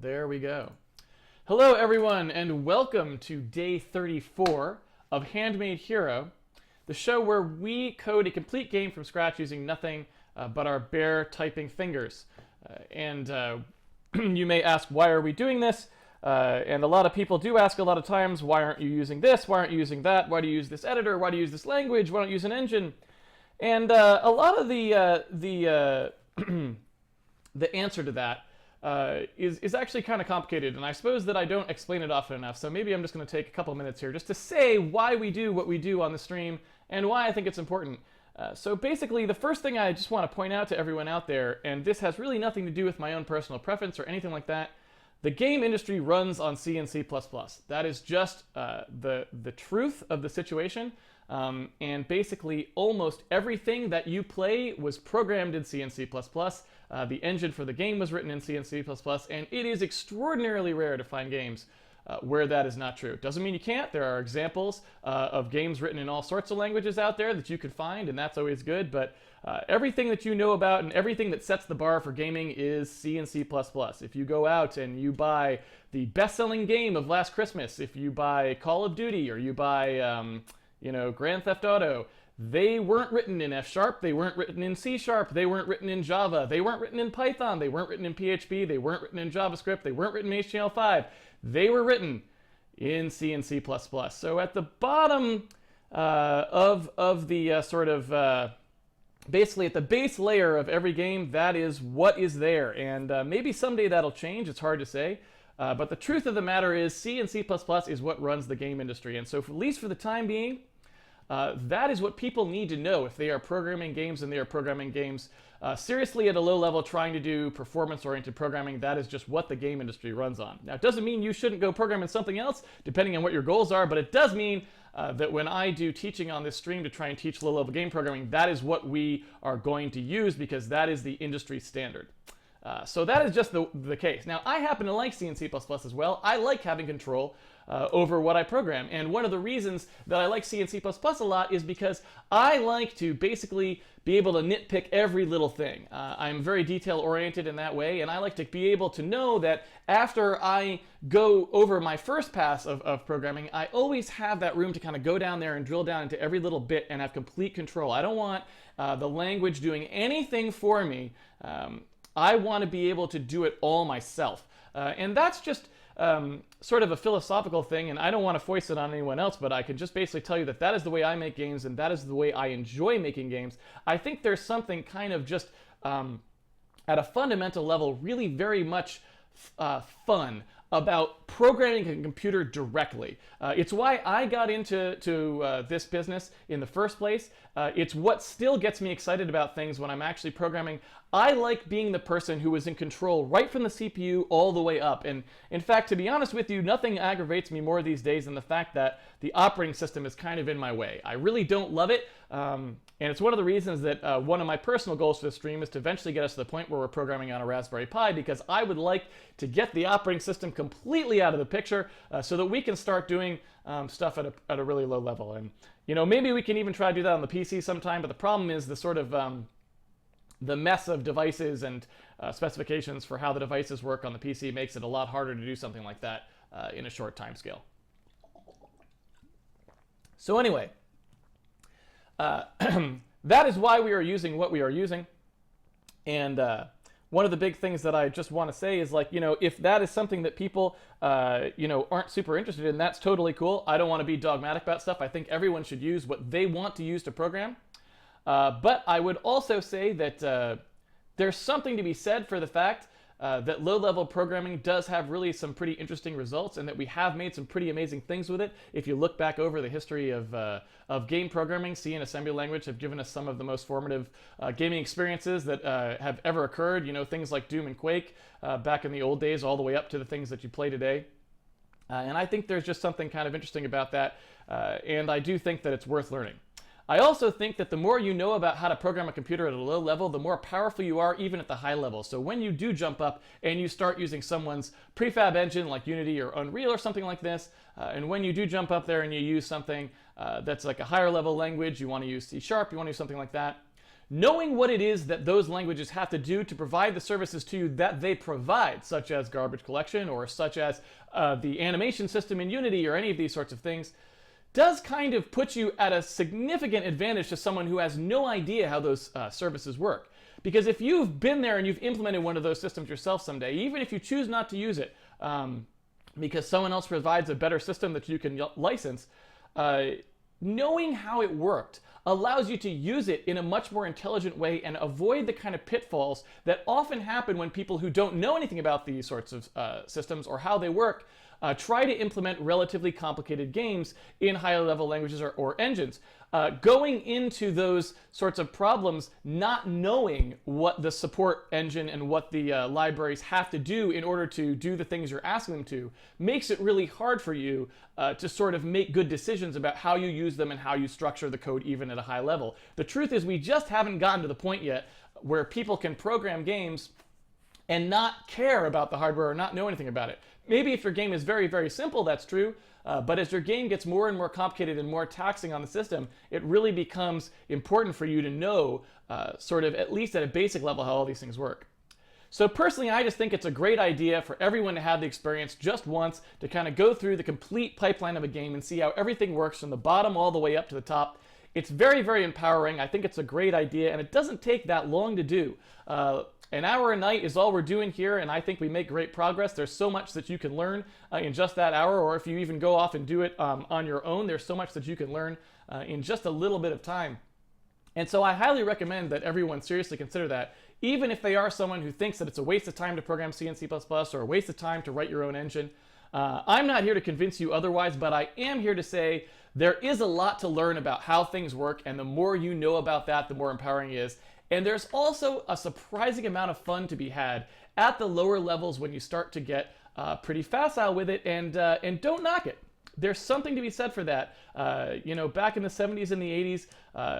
There we go. Hello, everyone, and welcome to day 34 of Handmade Hero, the show where we code a complete game from scratch using nothing but our bare typing fingers. You may ask, why are we doing this? And a lot of people do ask a lot of times, why aren't you using this? Why aren't you using that? Why do you use this editor? Why do you use this language? Why don't you use an engine? And a lot of the answer to that is actually kind of complicated, and I suppose that I don't explain it often enough, so maybe I'm just going to take a couple minutes here just to say why we do what we do on the stream and why I think it's important. So basically, the first thing I just want to point out to everyone out there, and this has really nothing to do with my own personal preference or anything like that, the game industry runs on C and C++. That is just the truth of the situation. And basically, almost everything that you play was programmed in C and C++. The engine for the game was written in C and C++, and it is extraordinarily rare to find games where that is not true. Doesn't mean you can't. There are examples of games written in all sorts of languages out there that you could find, and that's always good. But everything that you know about and everything that sets the bar for gaming is C and C++. If you go out and you buy the best-selling game of last Christmas, if you buy Call of Duty or you buy Grand Theft Auto, they weren't written in F#, they weren't written in C#, they weren't written in Java, they weren't written in Python, they weren't written in PHP, they weren't written in JavaScript, they weren't written in HTML5. They were written in C and C++. So at the bottom of the basically at the base layer of every game, that is what is there. And maybe someday that'll change, it's hard to say. But the truth of the matter is C and C++ is what runs the game industry. And so at least for the time being, that is what people need to know if they are programming games, and they are programming games seriously at a low level, trying to do performance-oriented programming. That is just what the game industry runs on. Now, it doesn't mean you shouldn't go programming something else, depending on what your goals are, but it does mean that when I do teaching on this stream to try and teach low-level game programming, that is what we are going to use, because that is the industry standard. So that is just the case. Now, I happen to like C and C++ as well. I like having control over what I program. And one of the reasons that I like C and C++ a lot is because I like to basically be able to nitpick every little thing. I'm very detail-oriented in that way, and I like to be able to know that after I go over my first pass of programming, I always have that room to kind of go down there and drill down into every little bit and have complete control. I don't want the language doing anything for me. I want to be able to do it all myself. And that's just sort of a philosophical thing, and I don't want to foist it on anyone else, but I can just basically tell you that that is the way I make games, and that is the way I enjoy making games. I think there's something kind of just at a fundamental level really very much fun about programming a computer directly. It's why I got into this business in the first place. It's what still gets me excited about things when I'm actually programming. I like being the person who is in control right from the CPU all the way up. And in fact, to be honest with you, nothing aggravates me more these days than the fact that the operating system is kind of in my way. I really don't love it. And it's one of the reasons that one of my personal goals for the stream is to eventually get us to the point where we're programming on a Raspberry Pi, because I would like to get the operating system completely out of the picture so that we can start doing stuff at a really low level. And maybe we can even try to do that on the PC sometime, but the problem is the sort of the mess of devices and specifications for how the devices work on the PC makes it a lot harder to do something like that in a short time scale. So anyway, that is why we are using what we are using. And one of the big things that I just want to say is, like, if that is something that people, aren't super interested in, that's totally cool. I don't want to be dogmatic about stuff. I think everyone should use what they want to use to program. But I would also say that there's something to be said for the fact that low-level programming does have really some pretty interesting results, and that we have made some pretty amazing things with it. If you look back over the history of game programming, C and assembly language have given us some of the most formative gaming experiences that have ever occurred. Things like Doom and Quake back in the old days, all the way up to the things that you play today. And I think there's just something kind of interesting about that, and I do think that it's worth learning. I also think that the more you know about how to program a computer at a low level, the more powerful you are even at the high level. So when you do jump up and you start using someone's prefab engine like Unity or Unreal or something like this, and when you do jump up there and you use something that's like a higher level language, you want to use C#, you want to use something like that, knowing what it is that those languages have to do to provide the services to you that they provide, such as garbage collection or such as the animation system in Unity or any of these sorts of things, does kind of put you at a significant advantage to someone who has no idea how those services work. Because if you've been there and you've implemented one of those systems yourself someday, even if you choose not to use it because someone else provides a better system that you can license, knowing how it worked allows you to use it in a much more intelligent way and avoid the kind of pitfalls that often happen when people who don't know anything about these sorts of systems or how they work try to implement relatively complicated games in higher level languages or engines. Going into those sorts of problems, not knowing what the support engine and what the libraries have to do in order to do the things you're asking them to, makes it really hard for you to sort of make good decisions about how you use them and how you structure the code even at a high level. The truth is we just haven't gotten to the point yet where people can program games and not care about the hardware or not know anything about it. Maybe if your game is very, very simple, that's true. But as your game gets more and more complicated and more taxing on the system, it really becomes important for you to know, sort of at least at a basic level, how all these things work. So personally, I just think it's a great idea for everyone to have the experience just once to kind of go through the complete pipeline of a game and see how everything works from the bottom all the way up to the top. It's very, very empowering. I think it's a great idea, and it doesn't take that long to do. An hour a night is all we're doing here, and I think we make great progress. There's so much that you can learn in just that hour, or if you even go off and do it on your own, there's so much that you can learn in just a little bit of time. And so I highly recommend that everyone seriously consider that, even if they are someone who thinks that it's a waste of time to program C and C++ or a waste of time to write your own engine. I'm not here to convince you otherwise, but I am here to say there is a lot to learn about how things work, and the more you know about that, the more empowering it is. And there's also a surprising amount of fun to be had at the lower levels when you start to get pretty facile with it, and don't knock it. There's something to be said for that. You know, back in the 70s and the 80s,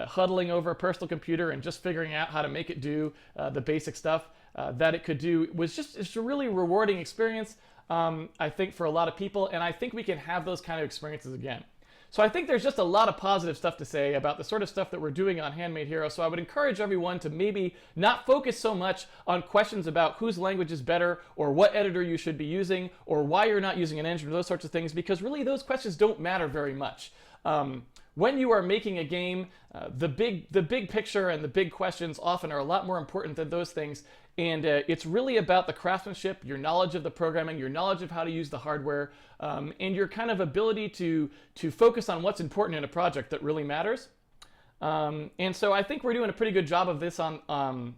huddling over a personal computer and just figuring out how to make it do the basic stuff that it could do was just a really rewarding experience, I think, for a lot of people, and I think we can have those kind of experiences again. So I think there's just a lot of positive stuff to say about the sort of stuff that we're doing on Handmade Hero. So I would encourage everyone to maybe not focus so much on questions about whose language is better or what editor you should be using or why you're not using an engine or those sorts of things, because really those questions don't matter very much. When you are making a game, the big picture and the big questions often are a lot more important than those things. And it's really about the craftsmanship, your knowledge of the programming, your knowledge of how to use the hardware, and your kind of ability to focus on what's important in a project that really matters. And so I think we're doing a pretty good job of this on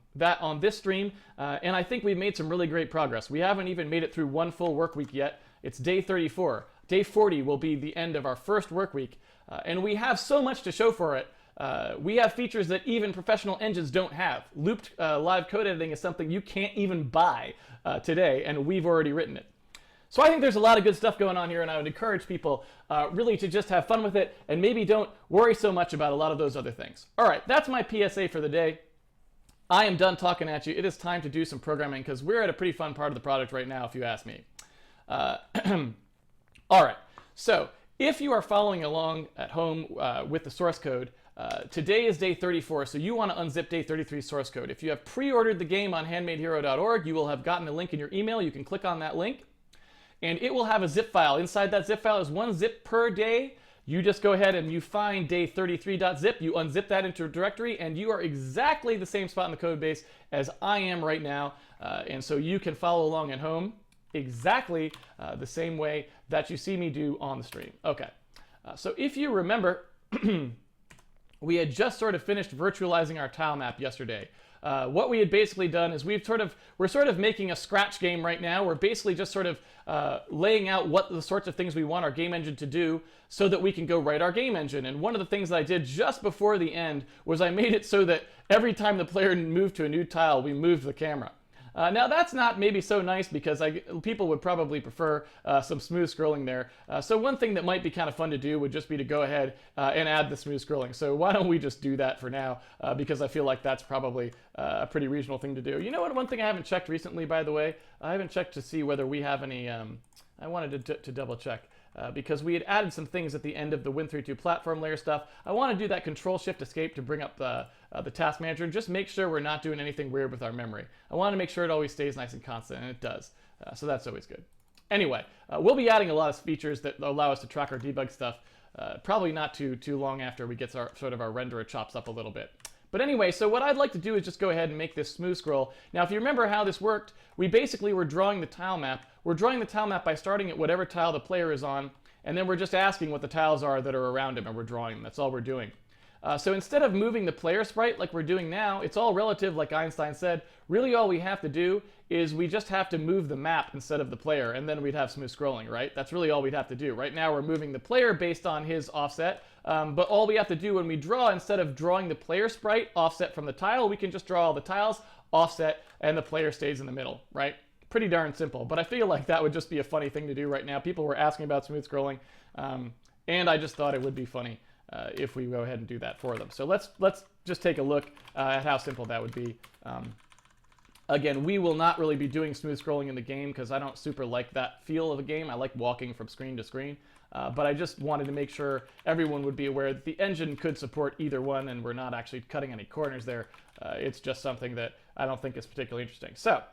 this stream, and I think we've made some really great progress. We haven't even made it through one full work week yet. It's day 34. Day 40 will be the end of our first work week, and we have so much to show for it. We have features that even professional engines don't have. Looped live code editing is something you can't even buy today, and we've already written it. So I think there's a lot of good stuff going on here, and I would encourage people really to just have fun with it and maybe don't worry so much about a lot of those other things. All right, that's my PSA for the day. I am done talking at you. It is time to do some programming because we're at a pretty fun part of the project right now, if you ask me. All right, so if you are following along at home with the source code, today is day 34, so you want to unzip day 33 source code. If you have pre-ordered the game on handmadehero.org, you will have gotten a link in your email. You can click on that link, and it will have a zip file. Inside that zip file is one zip per day. You just go ahead and you find day33.zip, you unzip that into a directory, and you are exactly the same spot in the code base as I am right now. And so you can follow along at home exactly the same way that you see me do on the stream. Okay, so if you remember, we had just sort of finished virtualizing our tile map yesterday. What we had basically done is we're sort of making a scratch game right now. We're basically just sort of laying out what the sorts of things we want our game engine to do so that we can go write our game engine. And one of the things that I did just before the end was I made it so that every time the player moved to a new tile, we moved the camera. Now that's not maybe so nice because people would probably prefer some smooth scrolling there. So one thing that might be kind of fun to do would just be to go ahead and add the smooth scrolling. So why don't we just do that for now, because I feel like that's probably a pretty reasonable thing to do. You know what, one thing I haven't checked recently, by the way, I haven't checked to see whether we have any, I wanted to double check. Because we had added some things at the end of the Win32 platform layer stuff. I want to do that Control-Shift-Escape to bring up the task manager, and just make sure we're not doing anything weird with our memory. I want to make sure it always stays nice and constant, and it does. So that's always good. Anyway, we'll be adding a lot of features that allow us to track our debug stuff, probably not too long after we get our renderer chops up a little bit. But anyway, so what I'd like to do is just go ahead and make this smooth scroll. Now, if you remember how this worked, we basically were drawing the tile map. We're drawing the tile map by starting at whatever tile the player is on, and then we're just asking what the tiles are that are around him, and we're drawing them. That's all we're doing. So instead of moving the player sprite like we're doing now, it's all relative, like Einstein said. Really all we have to do is we just have to move the map instead of the player, and then we'd have smooth scrolling, right? That's really all we'd have to do. Right now we're moving the player based on his offset, but all we have to do when we draw, instead of drawing the player sprite offset from the tile, we can just draw all the tiles, offset, and the player stays in the middle, right? Pretty darn simple, but I feel like that would just be a funny thing to do right now. People were asking about smooth scrolling, and I just thought it would be funny if we go ahead and do that for them. So let's just take a look at how simple that would be. Again, we will not really be doing smooth scrolling in the game because I don't super like that feel of a game. I like walking from screen to screen, but I just wanted to make sure everyone would be aware that the engine could support either one, and we're not actually cutting any corners there. It's just something that I don't think is particularly interesting. So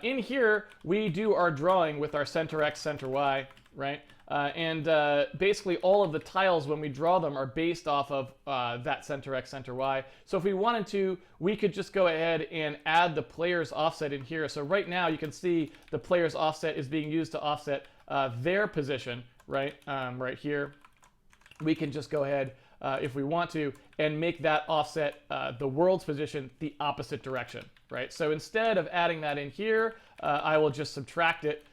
in here, we do our drawing with our center X, center Y, right? Basically all of the tiles when we draw them are based off of that center X, center Y. So if we wanted to, we could just go ahead and add the player's offset in here. So right now you can see the player's offset is being used to offset their position, right? Right here. We can just go ahead, if we want to, and make that offset the world's position the opposite direction, right? So instead of adding that in here, I will just subtract it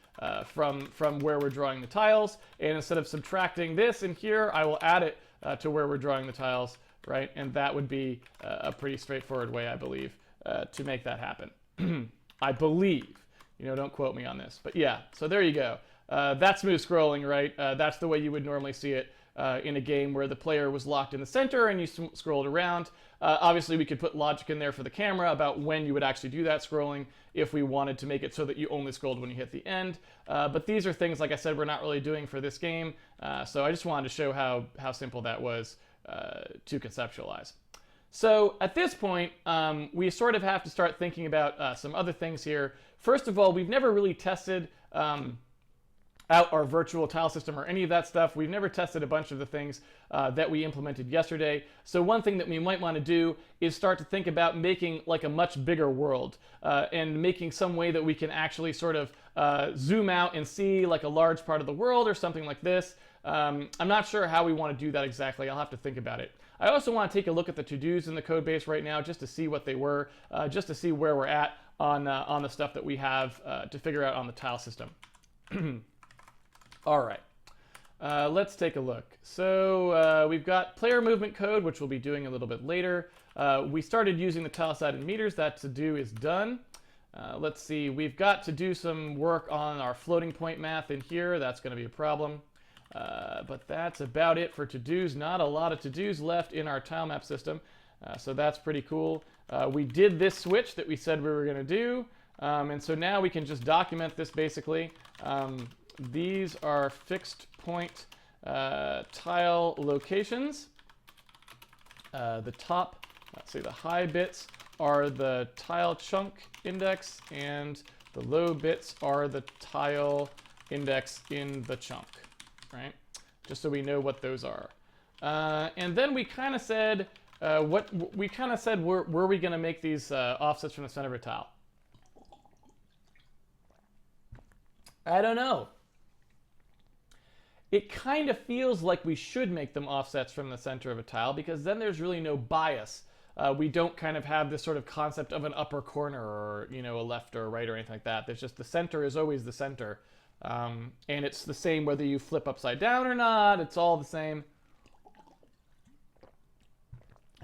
from where we're drawing the tiles, and instead of subtracting this in here, I will add it to where we're drawing the tiles, right? And that would be a pretty straightforward way, I believe, to make that happen. I believe, don't quote me on this, but yeah, so there you go. That's smooth scrolling, right? That's the way you would normally see it in a game where the player was locked in the center and you scrolled around. Obviously, we could put logic in there for the camera about when you would actually do that scrolling if we wanted to make it so that you only scrolled when you hit the end. But these are things, like I said, we're not really doing for this game. So I just wanted to show how simple that was to conceptualize. So at this point, we sort of have to start thinking about some other things here. First of all, we've never really tested out our virtual tile system or any of that stuff. We've never tested a bunch of the things that we implemented yesterday. So one thing that we might want to do is start to think about making like a much bigger world and making some way that we can actually sort of zoom out and see like a large part of the world or something like this. I'm not sure how we want to do that exactly. I'll have to think about it. I also want to take a look at the to-dos in the code base right now just to see what they were, just to see where we're at on the stuff that we have to figure out on the tile system. All right, let's take a look. So we've got player movement code, which we'll be doing a little bit later. We started using the tile-sided meters. That to-do is done. Let's see, we've got to do some work on our floating point math in here. That's going to be a problem. But that's about it for to-dos. Not a lot of to-dos left in our tile map system. So that's pretty cool. We did this switch that we said we were going to do. And so now we can just document this basically. These are fixed point tile locations. The top, let's see, the high bits are the tile chunk index, and the low bits are the tile index in the chunk, right? Just so we know what those are. And then we kind of said, were we going to make these offsets from the center of a tile? I don't know. It kind of feels like we should make them offsets from the center of a tile because then there's really no bias. We don't kind of have this sort of concept of an upper corner or, a left or a right or anything like that. There's just the center is always the center. And it's the same whether you flip upside down or not. It's all the same.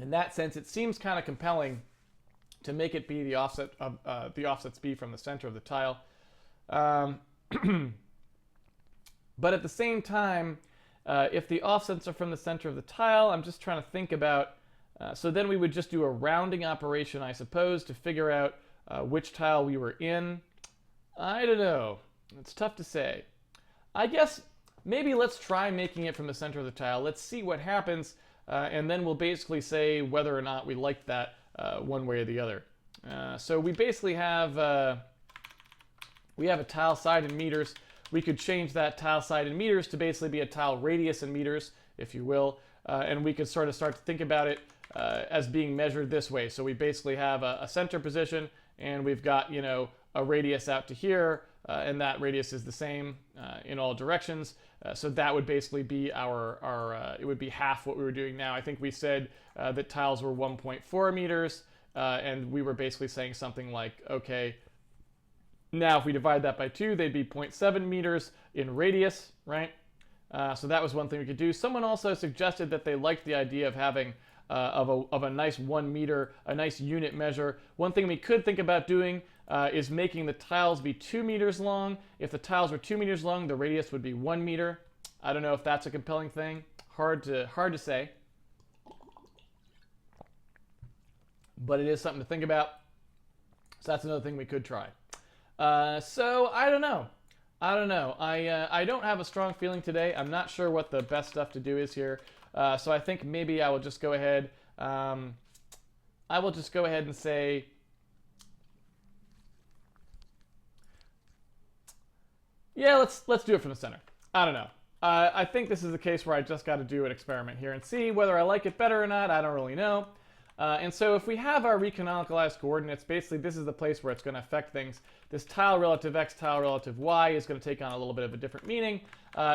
In that sense, it seems kind of compelling to make it be the offset of the offsets be from the center of the tile. But at the same time, if the offsets are from the center of the tile, I'm just trying to think about, so then we would just do a rounding operation, I suppose, to figure out which tile we were in. I don't know. It's tough to say. I guess maybe let's try making it from the center of the tile. Let's see what happens and then we'll basically say whether or not we like that one way or the other. So we basically have a tile side in meters. We could change that tile side in meters to basically be a tile radius in meters, if you will, and we could sort of start to think about it as being measured this way. So we basically have a center position, and we've got, you know, a radius out to here, and that radius is the same in all directions. So that would basically be our it would be half what we were doing now. I think we said that tiles were 1.4 meters, and we were basically saying something like, okay, now if we divide that by 2, they'd be 0.7 meters in radius, right? So that was one thing we could do. Someone also suggested that they liked the idea of having of a nice 1 meter, a nice unit measure. One thing we could think about doing is making the tiles be 2 meters long. If the tiles were 2 meters long, the radius would be 1 meter. I don't know if that's a compelling thing. Hard to say. But it is something to think about. So that's another thing we could try. So I don't know. I don't have a strong feeling today. I'm not sure what the best stuff to do is here. So I think maybe I will just go ahead. I will just go ahead and say, yeah, let's do it from the center. I don't know. I think this is a case where I just got to do an experiment here and see whether I like it better or not. I don't really know. And so if we have our recanonicalized coordinates, basically this is the place where it's going to affect things. This tile relative x, tile relative y is going to take on a little bit of a different meaning.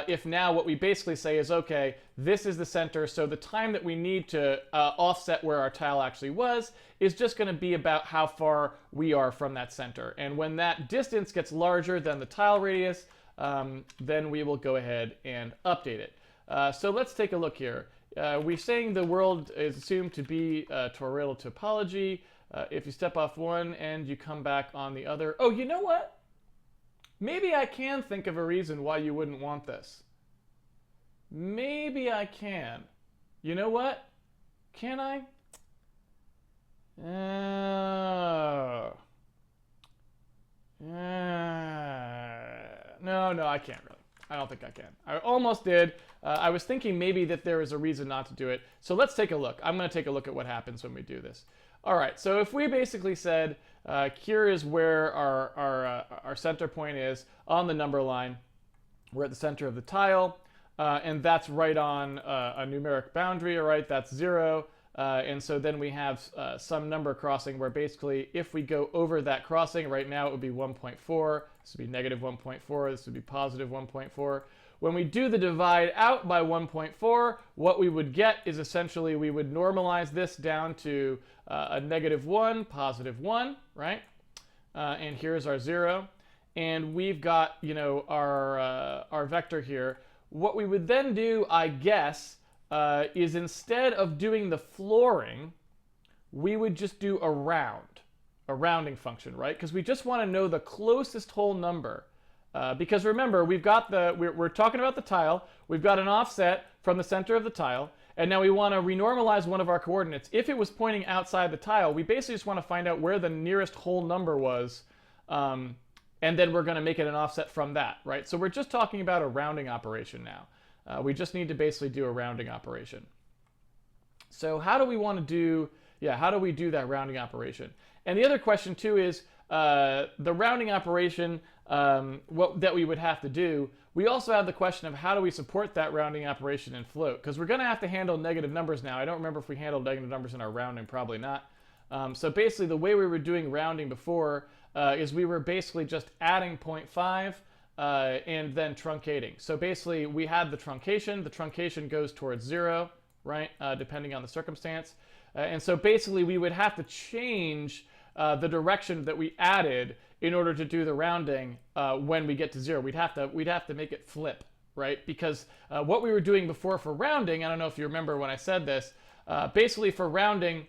If now what we basically say is, okay, this is the center, so the time that we need to offset where our tile actually was is just going to be about how far we are from that center. And when that distance gets larger than the tile radius, then we will go ahead and update it. So let's take a look here. We're saying the world is assumed to be toroidal topology. If you step off one and you come back on the other. Oh, you know what? Maybe I can think of a reason why you wouldn't want this. Maybe I can. You know what? Can I? No, I can't really. I don't think I can. I almost did. I was thinking maybe that there is a reason not to do it. So let's take a look. I'm going to take a look at what happens when we do this. All right, so if we basically said, here is where our center point is on the number line. We're at the center of the tile, and that's right on a numeric boundary, all right? That's 0. And so then we have some number crossing where basically if we go over that crossing, right now it would be 1.4. This would be negative 1.4. This would be positive 1.4. When we do the divide out by 1.4, what we would get is essentially we would normalize this down to a negative 1, positive 1, right? And here's our 0. And we've got, you know, our vector here. What we would then do, I guess, is instead of doing the flooring, we would just do a rounding function, right? Because we just want to know the closest whole number. Because remember, we've got we're talking about the tile. We've got an offset from the center of the tile, and now we want to renormalize one of our coordinates. If it was pointing outside the tile, we basically just want to find out where the nearest whole number was, and then we're going to make it an offset from that, right? So we're just talking about a rounding operation now. We just need to basically do a rounding operation. So how do we want to do, how do we do that rounding operation? And the other question too is, the rounding operation, that we would have to do, we also have the question of how do we support that rounding operation in float? Because we're going to have to handle negative numbers now. I don't remember if we handled negative numbers in our rounding, probably not. So basically the way we were doing rounding before is we were basically just adding 0.5 and then truncating. So basically we had the truncation goes towards 0, right, depending on the circumstance. And so basically we would have to change the direction that we added in order to do the rounding when we get to 0. We'd have to make it flip, right? Because what we were doing before for rounding, I don't know if you remember when I said this, basically for rounding,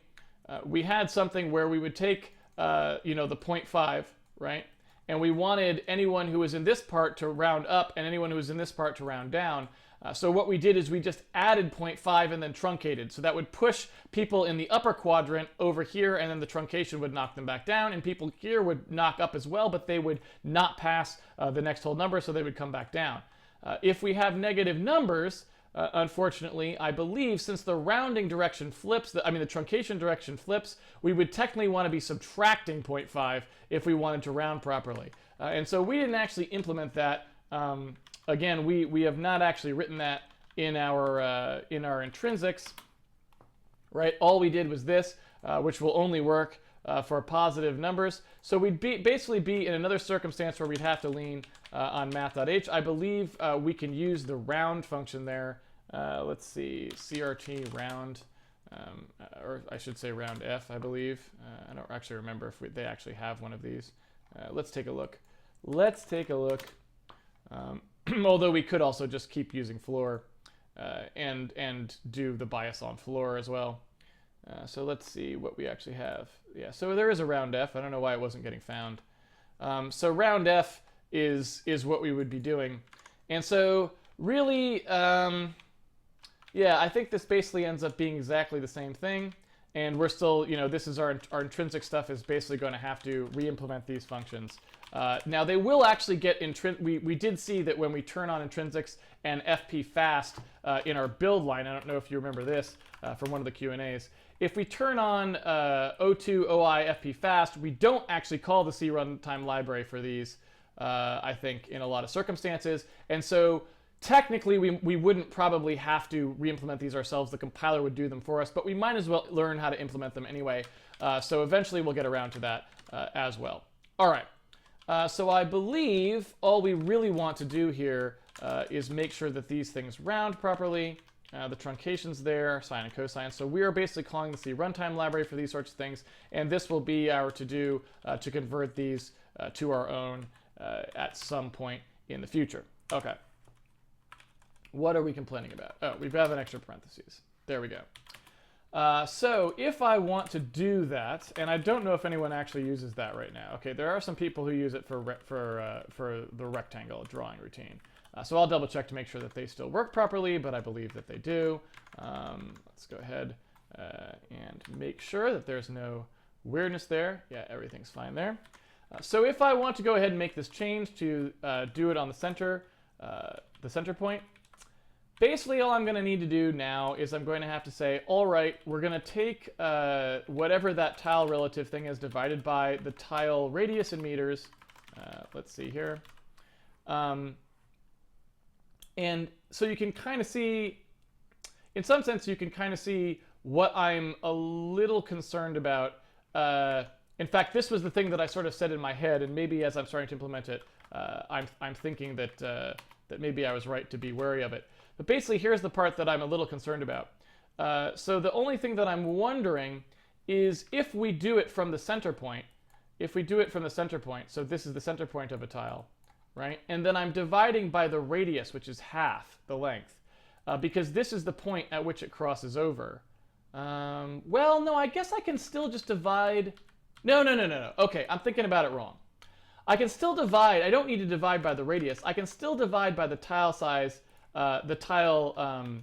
we had something where we would take, the 0.5, right? And we wanted anyone who was in this part to round up and anyone who was in this part to round down. So what we did is we just added 0.5 and then truncated. So that would push people in the upper quadrant over here, and then the truncation would knock them back down, and people here would knock up as well, but they would not pass the next whole number, so they would come back down. If we have negative numbers, unfortunately, I believe since the rounding direction flips, the truncation direction flips, we would technically want to be subtracting 0.5 if we wanted to round properly. And so we didn't actually implement that. Again, we have not actually written that in our intrinsics, right? All we did was this, which will only work for positive numbers. So we'd basically be in another circumstance where we'd have to lean on math.h. I believe we can use the round function there. Let's see, CRT round, or I should say round f, I believe. I don't actually remember if they actually have one of these. Let's take a look. Let's take a look. Although we could also just keep using floor and do the bias on floor as well. So let's see what we actually have. Yeah, so there is a round f. I don't know why it wasn't getting found. So round f is what we would be doing. And so really, yeah, I think this basically ends up being exactly the same thing. And we're still, this is our intrinsic stuff is basically going to have to re-implement these functions. Now they will actually get we did see that when we turn on intrinsics and FP fast in our build line, I don't know if you remember this from one of the Q&As, if we turn on O2, OI, FP fast, we don't actually call the C runtime library for these, I think, in a lot of circumstances. And so technically, we wouldn't probably have to re-implement these ourselves. The compiler would do them for us, but we might as well learn how to implement them anyway. So eventually we'll get around to that as well. All right. So I believe all we really want to do here is make sure that these things round properly. The truncation's there, sine and cosine. So we are basically calling the C runtime library for these sorts of things, and this will be our to-do to convert these to our own at some point in the future. Okay. What are we complaining about? Oh, we have an extra parentheses. There we go. So if I want to do that, and I don't know if anyone actually uses that right now. Okay, there are some people who use it for the rectangle drawing routine. So I'll double check to make sure that they still work properly, but I believe that they do. Let's go ahead and make sure that there's no weirdness there. Yeah, everything's fine there. So if I want to go ahead and make this change to do it on the center point, basically all I'm going to need to do now is I'm going to have to say, all right, we're going to take whatever that tile relative thing is divided by the tile radius in meters. Let's see here. And so you can kind of see, in some sense, you can kind of see what I'm a little concerned about. In fact, this was the thing that I sort of said in my head, and maybe as I'm starting to implement it, I'm thinking that that maybe I was right to be wary of it. But basically, here's the part that I'm a little concerned about. So the only thing that I'm wondering is if we do it from the center point, so this is the center point of a tile, right? And then I'm dividing by the radius, which is half the length, because this is the point at which it crosses over. Well, no, I guess I can still just divide. No. Okay, I'm thinking about it wrong. I can still divide. I don't need to divide by the radius. I can still divide by the tile size, the tile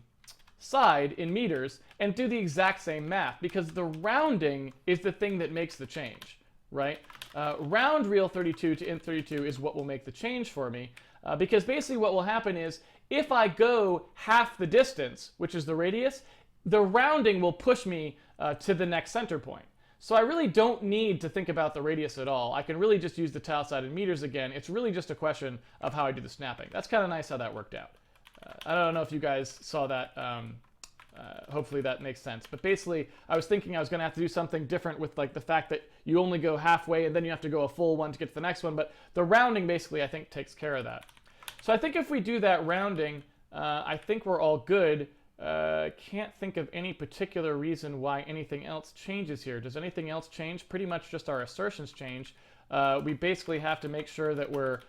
side in meters, and do the exact same math, because the rounding is the thing that makes the change, right? Round real 32 to int 32 is what will make the change for me, because basically what will happen is if I go half the distance, which is the radius, the rounding will push me to the next center point. So I really don't need to think about the radius at all. I can really just use the tile side in meters again. It's really just a question of how I do the snapping. That's kind of nice how that worked out. I don't know if you guys saw that. Hopefully that makes sense. But basically, I was thinking I was going to have to do something different with like the fact that you only go halfway and then you have to go a full one to get to the next one. But the rounding basically, I think, takes care of that. So I think if we do that rounding, I think we're all good. Can't think of any particular reason why anything else changes here. Does anything else change? Pretty much just our assertions change. We basically have to make sure that we're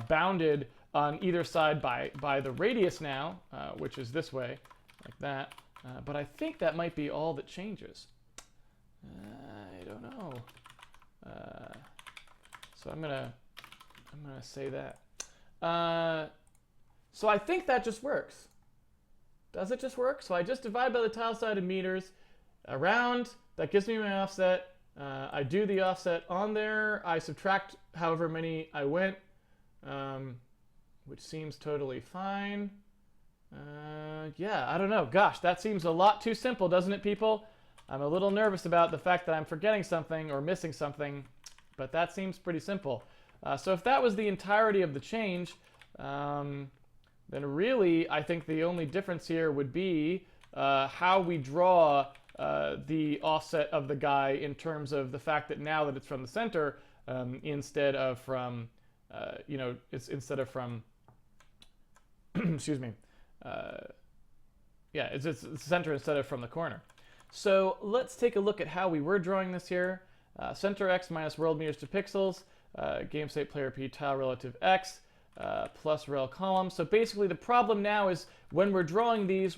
bounded on either side by the radius now, which is this way, like that. But I think that might be all that changes. I don't know. So I'm gonna say that. So I think that just works. Does it just work? So I just divide by the tile side in meters. Around, that gives me my offset. I do the offset on there. I subtract however many I went, which seems totally fine. Yeah, I don't know. Gosh, that seems a lot too simple, doesn't it, people? I'm a little nervous about the fact that I'm forgetting something or missing something, but that seems pretty simple. So if that was the entirety of the change, then really I think the only difference here would be how we draw the offset of the guy in terms of the fact that now that it's from the center instead of from, it's instead of from, excuse me, yeah, it's the center instead of from the corner. So let's take a look at how we were drawing this here. Center x minus world meters to pixels, game state player p tile relative x, plus rel column. So basically the problem now is when we're drawing these,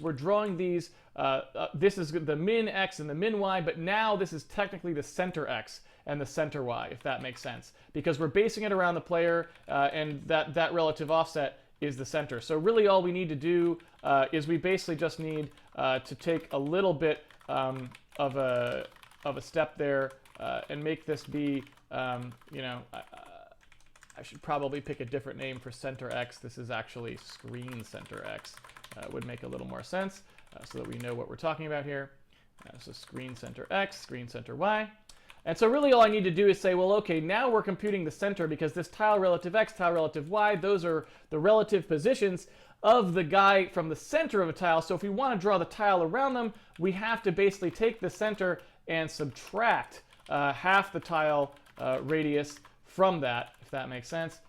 this is the min x and the min y, but now this is technically the center x and the center y, if that makes sense. Because we're basing it around the player, and that relative offset is the center. So really all we need to do is we basically just need to take a little bit of a step there and make this be, I should probably pick a different name for center X. This is actually screen center X. Would make a little more sense so that we know what we're talking about here. So screen center X, screen center Y. And so really all I need to do is say, well, okay, now we're computing the center because this tile relative X, tile relative Y, those are the relative positions of the guy from the center of a tile. So if we want to draw the tile around them, we have to basically take the center and subtract half the tile radius from that, if that makes sense.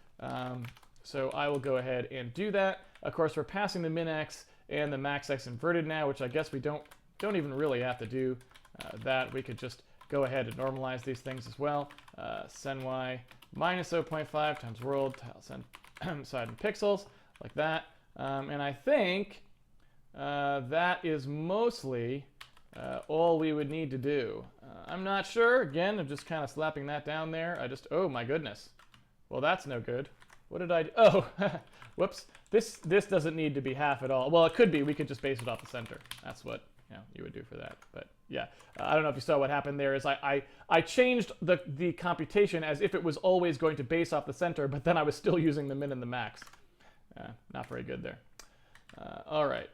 So I will go ahead and do that. Of course, we're passing the min x and the max x inverted now, which I guess we don't even really have to do that. We could just go ahead and normalize these things as well. Sen y minus 0.5 times world tile side in pixels, like that. And I think that is mostly all we would need to do. I'm not sure. Again, I'm just kind of slapping that down there. Oh my goodness. Well, that's no good. What did I do? Oh, whoops. This doesn't need to be half at all. Well, it could be. We could just base it off the center. That's what you would do for that. But yeah, I don't know if you saw what happened there. Is I changed the computation as if it was always going to base off the center, but then I was still using the min and the max. Not very good there. All right.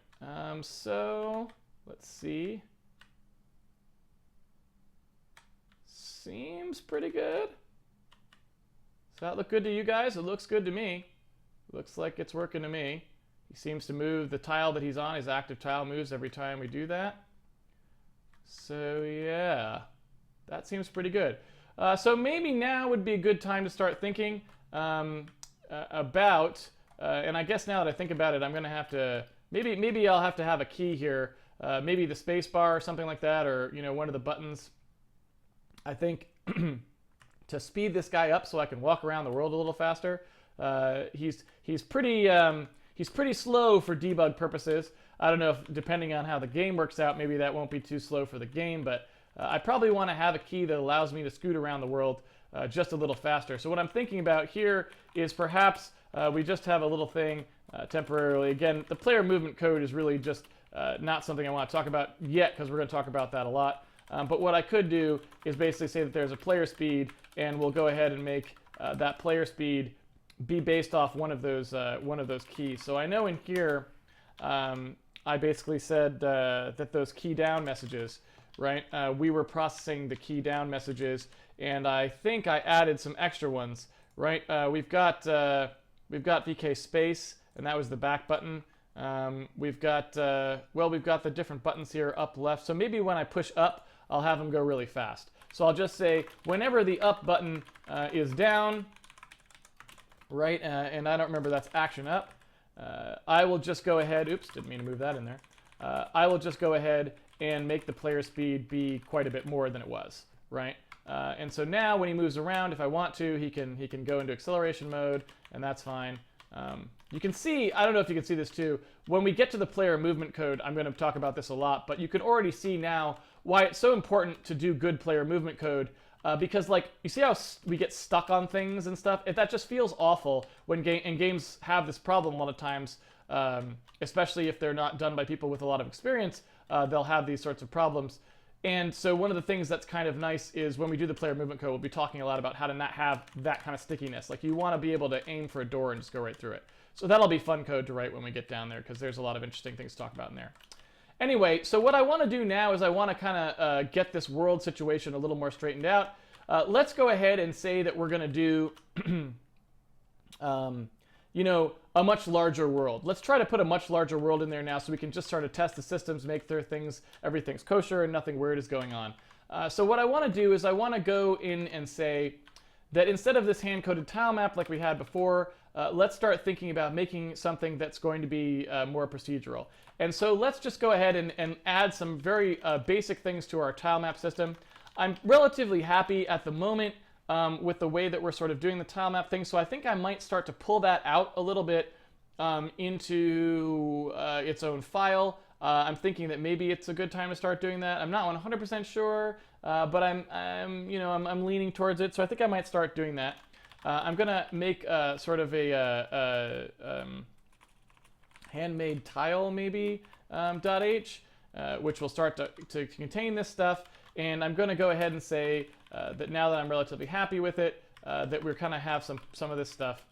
So let's see. Seems pretty good. Does that look good to you guys? It looks good to me. Looks like it's working to me. He seems to move the tile that he's on. His active tile moves every time we do that. So yeah, that seems pretty good. So maybe now would be a good time to start thinking about, and I guess now that I think about it, I'm going to have to, maybe I'll have to have a key here, maybe the space bar or something like that, or one of the buttons. I think to speed this guy up so I can walk around the world a little faster. He's pretty slow for debug purposes. I don't know if, depending on how the game works out, maybe that won't be too slow for the game, but I probably want to have a key that allows me to scoot around the world just a little faster. So what I'm thinking about here is perhaps we just have a little thing temporarily. Again, the player movement code is really just not something I want to talk about yet, because we're going to talk about that a lot. But what I could do is basically say that there's a player speed, and we'll go ahead and make that player speed be based off one of those keys. So I know in here I basically said that those key down messages, right? We were processing the key down messages, and I think I added some extra ones, right? We've got VK space, and that was the back button. We've got the different buttons here, up, left. So maybe when I push up, I'll have them go really fast. So I'll just say whenever the up button is down, right, and I don't remember that's action up, I will just go ahead, oops, didn't mean to move that in there. I will just go ahead and make the player speed be quite a bit more than it was, right? And so now when he moves around, if I want to, he can go into acceleration mode, and that's fine. You can see, I don't know if you can see this too, when we get to the player movement code, I'm going to talk about this a lot, but you can already see now why it's so important to do good player movement code, because like, you see how we get stuck on things and stuff? That just feels awful when games have this problem a lot of times, especially if they're not done by people with a lot of experience, they'll have these sorts of problems. And so one of the things that's kind of nice is when we do the player movement code, we'll be talking a lot about how to not have that kind of stickiness. Like you want to be able to aim for a door and just go right through it. So that'll be fun code to write when we get down there, because there's a lot of interesting things to talk about in there. Anyway, so what I want to do now is I want to kind of get this world situation a little more straightened out. Let's go ahead and say that we're going to do, you know, a much larger world. Let's try to put a much larger world in there now so we can just sort of test the systems, make sure everything's kosher and nothing weird is going on. So what I want to do is I want to go in and say that instead of this hand-coded tile map like we had before, let's start thinking about making something that's going to be more procedural. And so let's just go ahead and add some very basic things to our tile map system. I'm relatively happy at the moment with the way that we're sort of doing the tile map thing, so I think I might start to pull that out a little bit into its own file. I'm thinking that maybe it's a good time to start doing that. I'm not 100% sure, but I'm leaning towards it, so I think I might start doing that. I'm gonna make sort of a handmade tile maybe .h, which will start to contain this stuff. And I'm going to go ahead and say that now that I'm relatively happy with it, that we're kind of have some of this stuff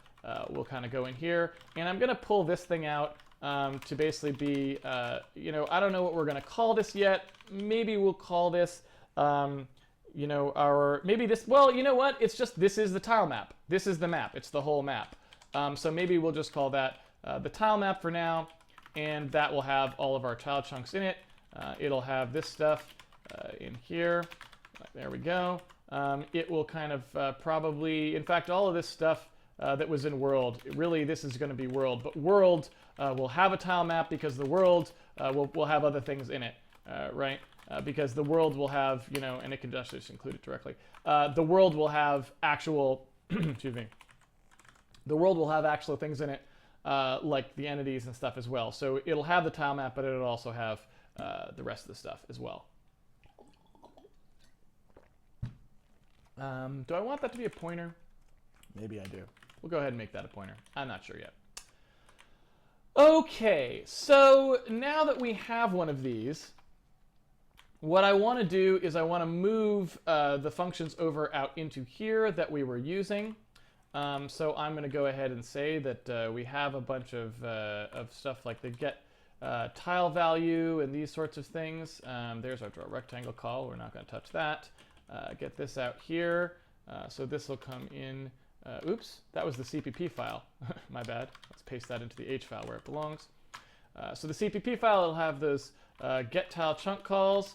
will kind of go in here. And I'm going to pull this thing out to basically be, you know, I don't know what we're going to call this yet. Maybe we'll call this, you know, maybe this, well, you know what? It's just, this is the tile map. This is the map. It's the whole map. So maybe we'll just call that the tile map for now. And that will have all of our tile chunks in it. It'll have this stuff in here. There we go. It will kind of probably, in fact, all of this stuff that was in world, really this is going to be world, but world will have a tile map because the world will have other things in it, right? Because the world will have, you know, and it can just include it directly. The world will have actual, excuse me, the world will have actual things in it, like the entities and stuff as well. So it'll have the tile map, but it'll also have the rest of the stuff as well. Do I want that to be a pointer? Maybe I do. We'll go ahead and make that a pointer. I'm not sure yet. Okay, so now that we have one of these, what I want to do is I want to move the functions over out into here that we were using. So I'm going to go ahead and say that we have a bunch of stuff like the get tile value and these sorts of things. There's our draw rectangle call. We're not going to touch that. Get this out here. So this will come in. Oops, that was the CPP file. My bad. Let's paste that into the H file where it belongs. So the CPP file will have those get tile chunk calls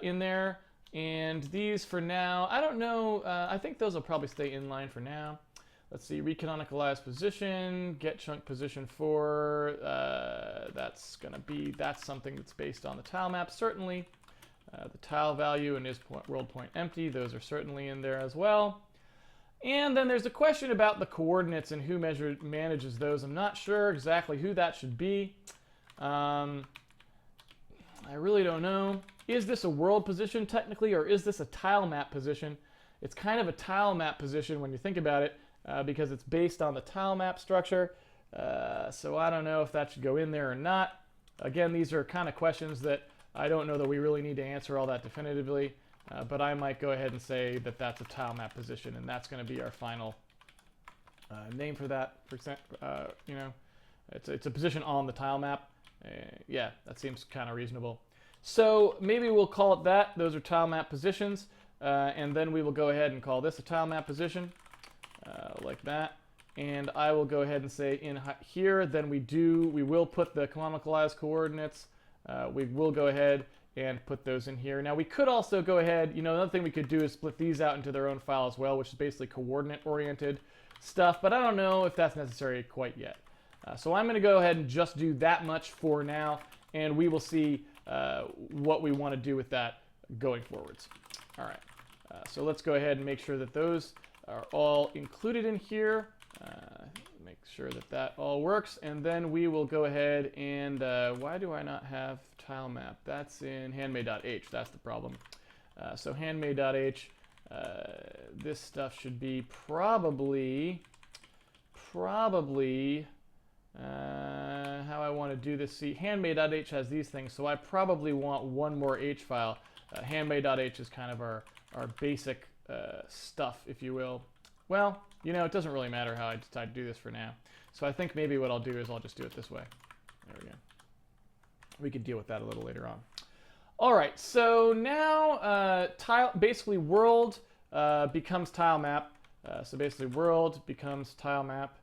in there. And these for now, I don't know. I think those will probably stay in line for now. Let's see, recanonicalize position, get chunk position 4. That's something that's based on the tile map, certainly. The tile value and is world point empty, those are certainly in there as well. And then there's a question about the coordinates and who manages those. I'm not sure exactly who that should be. I really don't know. Is this a world position technically, or is this a tile map position? It's kind of a tile map position when you think about it, because it's based on the tile map structure. So I don't know if that should go in there or not. Again, these are kind of questions that I don't know that we really need to answer all that definitively, but I might go ahead and say that that's a tile map position, and that's going to be our final name for that. You know, it's a position on the tile map. Yeah, that seems kind of reasonable. So maybe we'll call it that. Those are tile map positions, and then we will go ahead and call this a tile map position, like that. And I will go ahead and say in here, then we will put the canonicalized coordinates. We will go ahead and put those in here. Now we could also go ahead, you know, another thing we could do is split these out into their own file as well, which is basically coordinate oriented stuff, but I don't know if that's necessary quite yet. So I'm going to go ahead and just do that much for now, and we will see what we want to do with that going forwards. All right, so let's go ahead and make sure that those are all included in here. Make sure that that all works, and then we will go ahead and why do I not have tile map? That's in handmade.h. That's the problem. So handmade.h, this stuff should be probably how I want to do this. See, handmade.h has these things, so I probably want one more h file. Handmade.h is kind of our basic stuff, if you will. Well, you know, it doesn't really matter how I decide to do this for now. So I think maybe what I'll do is I'll just do it this way. There we go. We can deal with that a little later on. All right, so now basically world becomes tile map. So basically world becomes tile map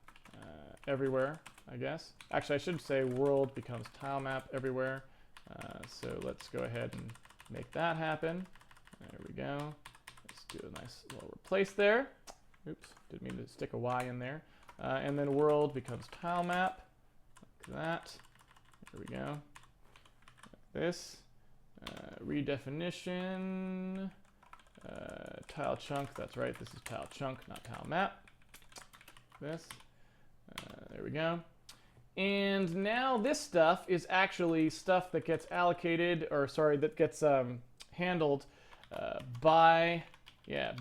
everywhere, I guess. Actually, I should say world becomes tile map everywhere. So let's go ahead and make that happen. There we go. Let's do a nice little replace there. Oops, didn't mean to stick a Y in there. And then world becomes tile map, like that. There we go. Like this. Redefinition. Tile chunk, that's right, this is tile chunk, not tile map. This. There we go. And now this stuff is actually stuff that gets allocated, or sorry, that gets handled by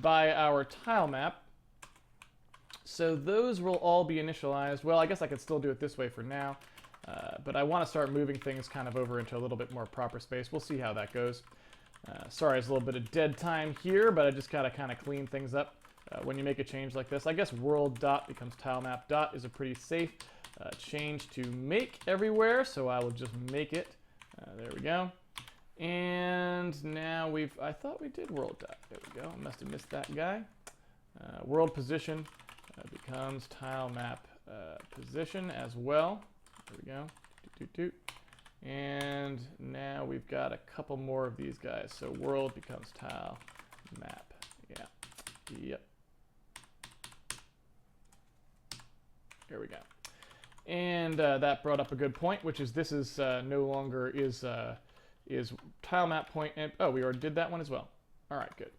our tile map. So those will all be initialized. Well, I guess I could still do it this way for now, but I want to start moving things kind of over into a little bit more proper space. We'll see how that goes. Sorry, it's a little bit of dead time here, but I just gotta kind of clean things up when you make a change like this. I guess world dot becomes tile map dot is a pretty safe change to make everywhere, so I will just make it. There we go. And now I thought we did world dot. There we go. I must have missed that guy. World position becomes tile map position as well. There we go. Doot, doot, doot. And now we've got a couple more of these guys. So world becomes tile map. Yeah. Yep. There we go. And that brought up a good point, which is this is no longer is tile map point. And oh, we already did that one as well. All right, good.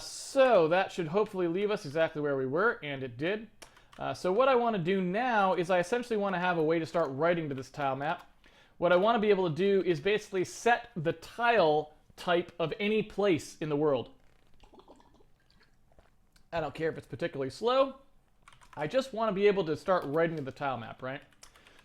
So that should hopefully leave us exactly where we were, and it did. So what I want to do now is I essentially want to have a way to start writing to this tile map. What I want to be able to do is basically set the tile type of any place in the world. I don't care if it's particularly slow. I just want to be able to start writing to the tile map, right?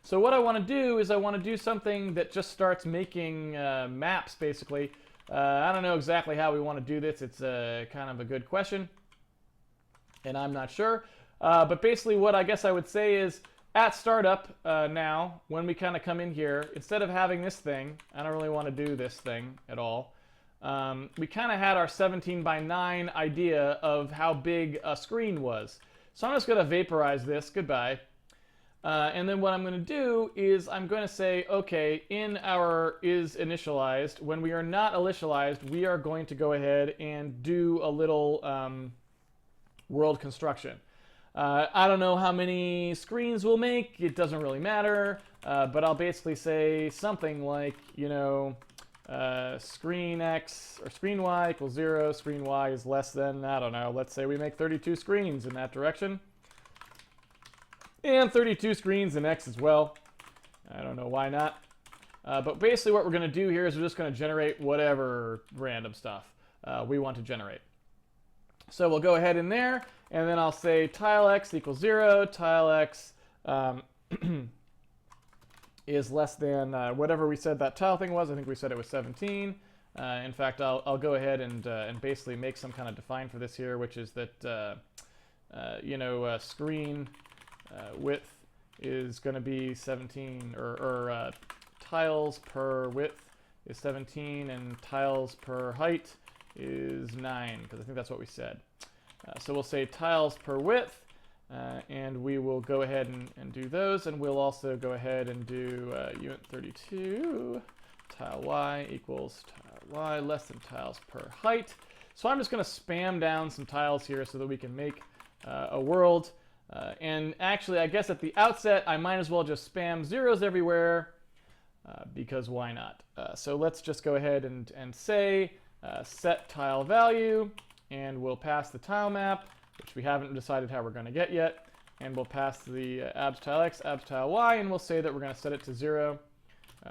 So what I want to do is I want to do something that just starts making maps, basically. I don't know exactly how we want to do this. It's kind of a good question, and I'm not sure. But basically what I guess I would say is at startup now, when we kind of come in here, instead of having this thing, I don't really want to do this thing at all. We kind of had our 17 by 9 idea of how big a screen was. So I'm just going to vaporize this. Goodbye. And then what I'm going to do is I'm going to say, okay, in our is initialized, when we are not initialized, we are going to go ahead and do a little world construction. I don't know how many screens we'll make. It doesn't really matter. But I'll basically say something like, you know, screen X or screen Y equals 0. Screen Y is less than, I don't know, let's say we make 32 screens in that direction. And 32 screens in X as well. I don't know why not. But basically what we're going to do here is we're just going to generate whatever random stuff we want to generate. So we'll go ahead in there, and then I'll say tile X equals 0, tile X is less than whatever we said that tile thing was. I think we said it was 17. In fact, I'll go ahead and basically make some kind of define for this here, which is that you know, screen width is going to be 17, or tiles per width is 17, and tiles per height is 9, because I think that's what we said. So we'll say tiles per width, and we will go ahead and do those, and we'll also go ahead and do unit 32, tile Y equals tile Y less than tiles per height. So I'm just going to spam down some tiles here so that we can make a world. And actually, I guess at the outset, I might as well just spam zeros everywhere, because why not? So let's just go ahead and say set tile value, and we'll pass the tile map, which we haven't decided how we're going to get yet, and we'll pass the abs tile X, abs tile Y, and we'll say that we're going to set it to 0,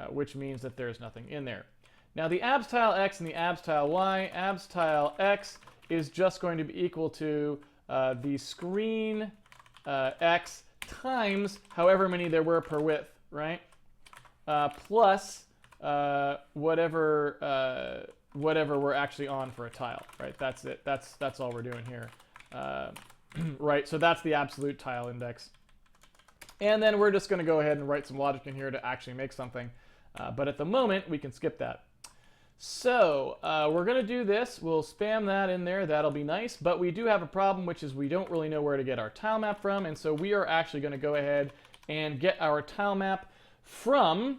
which means that there's nothing in there. Now the abs tile X and the abs tile Y, abs tile X is just going to be equal to the screen X times however many there were per width, right? Plus whatever we're actually on for a tile, right? That's it. That's all we're doing here. right? So that's the absolute tile index. And then we're just going to go ahead and write some logic in here to actually make something. But at the moment, we can skip that. So we're going to do this. We'll spam that in there. That'll be nice. But we do have a problem, which is we don't really know where to get our tile map from. And so we are actually going to go ahead and get our tile map from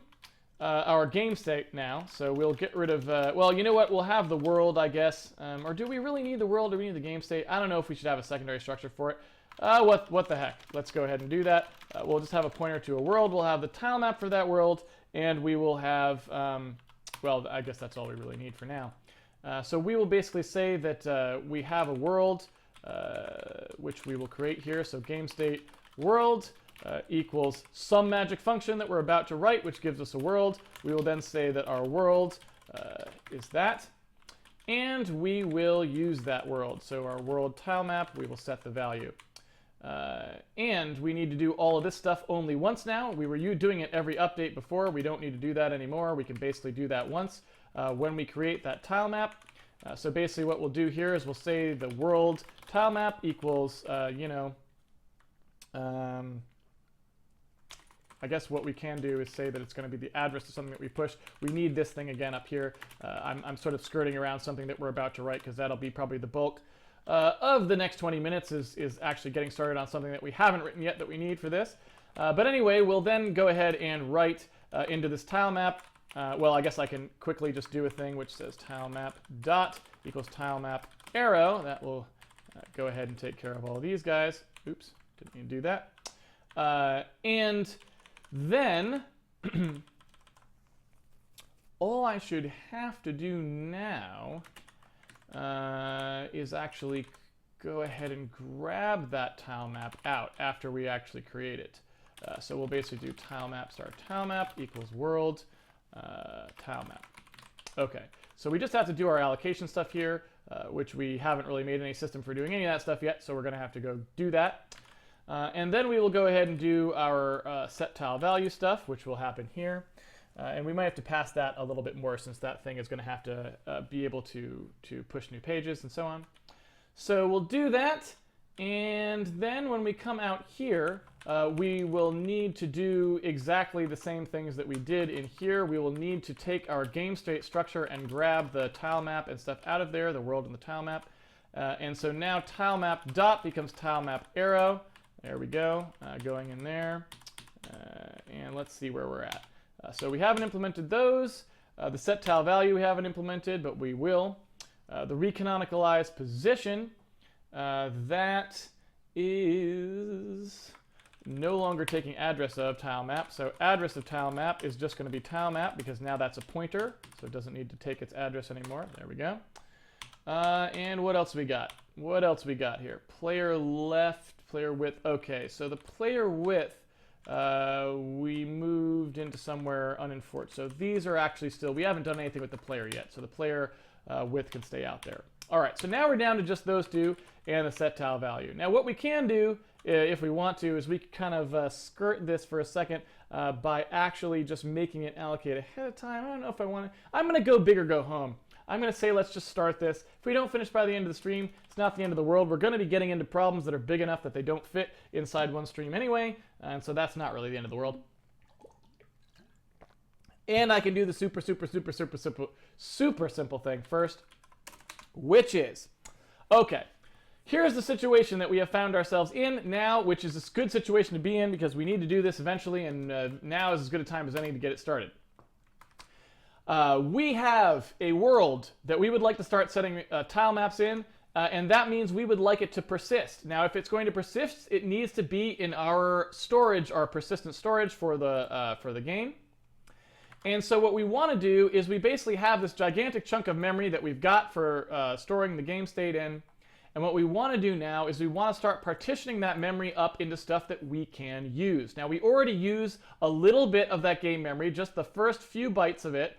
our game state now. So we'll get rid of, well, you know what? We'll have the world, I guess. Or do we really need the world? Do we need the game state? I don't know if we should have a secondary structure for it. What the heck? Let's go ahead and do that. We'll just have a pointer to a world. We'll have the tile map for that world. And we will have, well, I guess that's all we really need for now. So we will basically say that we have a world, which we will create here. So game state world equals some magic function that we're about to write, which gives us a world. We will then say that our world is that. And we will use that world. So our world tile map, we will set the value. And we need to do all of this stuff only once now. We were doing it every update before. We don't need to do that anymore. We can basically do that once when we create that tile map. So basically what we'll do here is we'll say the world tile map equals, I guess what we can do is say that it's going to be the address to something that we push. We need this thing again up here. I'm sort of skirting around something that we're about to write because that'll be probably the bulk of the next 20 minutes is actually getting started on something that we haven't written yet that we need for this. But anyway, we'll then go ahead and write into this tile map. Well, I guess I can quickly just do a thing which says tile map dot equals tile map arrow. That will go ahead and take care of all of these guys. Oops, didn't mean to do that. And then all I should have to do now is actually go ahead and grab that tile map out after we actually create it. So we'll basically do tile map star tile map equals world tile map. Okay, so we just have to do our allocation stuff here, which we haven't really made any system for doing any of that stuff yet, so we're going to have to go do that. And then we will go ahead and do our set tile value stuff, which will happen here. And we might have to pass that a little bit more since that thing is going to have to be able to push new pages and so on. So we'll do that. And then when we come out here, we will need to do exactly the same things that we did in here. We will need to take our game state structure and grab the tile map and stuff out of there, the world and the tile map. And so now tile map dot becomes tile map arrow. There we go, going in there. And let's see where we're at. So we haven't implemented those. The set tile value we haven't implemented, but we will. The recanonicalized position, that is no longer taking address of tile map. So address of tile map is just going to be tile map because now that's a pointer, so it doesn't need to take its address anymore. There we go. And what else we got? What else we got here? Player left, player width. Okay, so the player width we moved into somewhere unenforced. So these are actually still, we haven't done anything with the player yet. So the player width can stay out there. All right, so now we're down to just those two and the set tile value. Now what we can do, if we want to, is we can kind of skirt this for a second by actually just making it allocate ahead of time. I don't know if I want to. I'm going to go big or go home. I'm going to say let's just start this. If we don't finish by the end of the stream, it's not the end of the world. We're going to be getting into problems that are big enough that they don't fit inside one stream anyway, and so that's not really the end of the world. And I can do the super simple thing first, which is, okay, here's the situation that we have found ourselves in now, which is a good situation to be in because we need to do this eventually, and now is as good a time as any to get it started. We have a world that we would like to start setting tile maps in, and that means we would like it to persist. Now, if it's going to persist, it needs to be in our storage, our persistent storage for the game. And so what we want to do is we basically have this gigantic chunk of memory that we've got for storing the game state in. And what we want to do now is we want to start partitioning that memory up into stuff that we can use. Now, we already use a little bit of that game memory, just the first few bytes of it,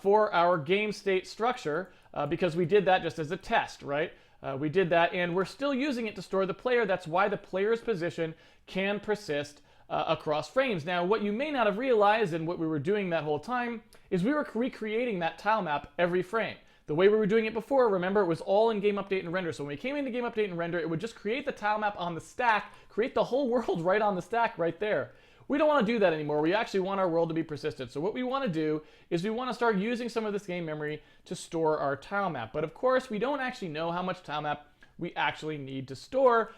for our game state structure, because we did that just as a test, right? We did that, and we're still using it to store the player. That's why the player's position can persist across frames. Now, what you may not have realized, and what we were doing that whole time, is we were recreating that tile map every frame. The way we were doing it before, remember, it was all in game update and render. So when we came into game update and render, it would just create the tile map on the stack, create the whole world right on the stack right there. We don't want to do that anymore. We actually want our world to be persistent. So what we want to do is we want to start using some of this game memory to store our tile map. But of course, we don't actually know how much tile map we actually need to store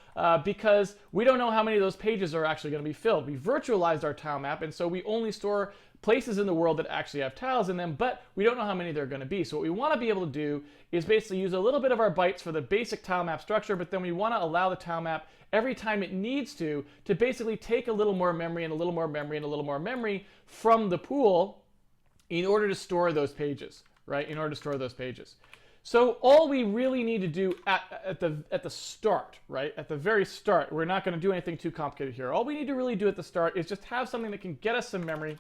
because we don't know how many of those pages are actually going to be filled. We virtualized our tile map, and so we only store places in the world that actually have tiles in them, but we don't know how many they're going to be. So what we want to be able to do is basically use a little bit of our bytes for the basic tile map structure, but then we want to allow the tile map every time it needs to basically take a little more memory and a little more memory and a little more memory from the pool in order to store those pages, right? In order to store those pages. So all we really need to do at the start, right? At the very start, we're not going to do anything too complicated here. All we need to really do at the start is just have something that can get us some memory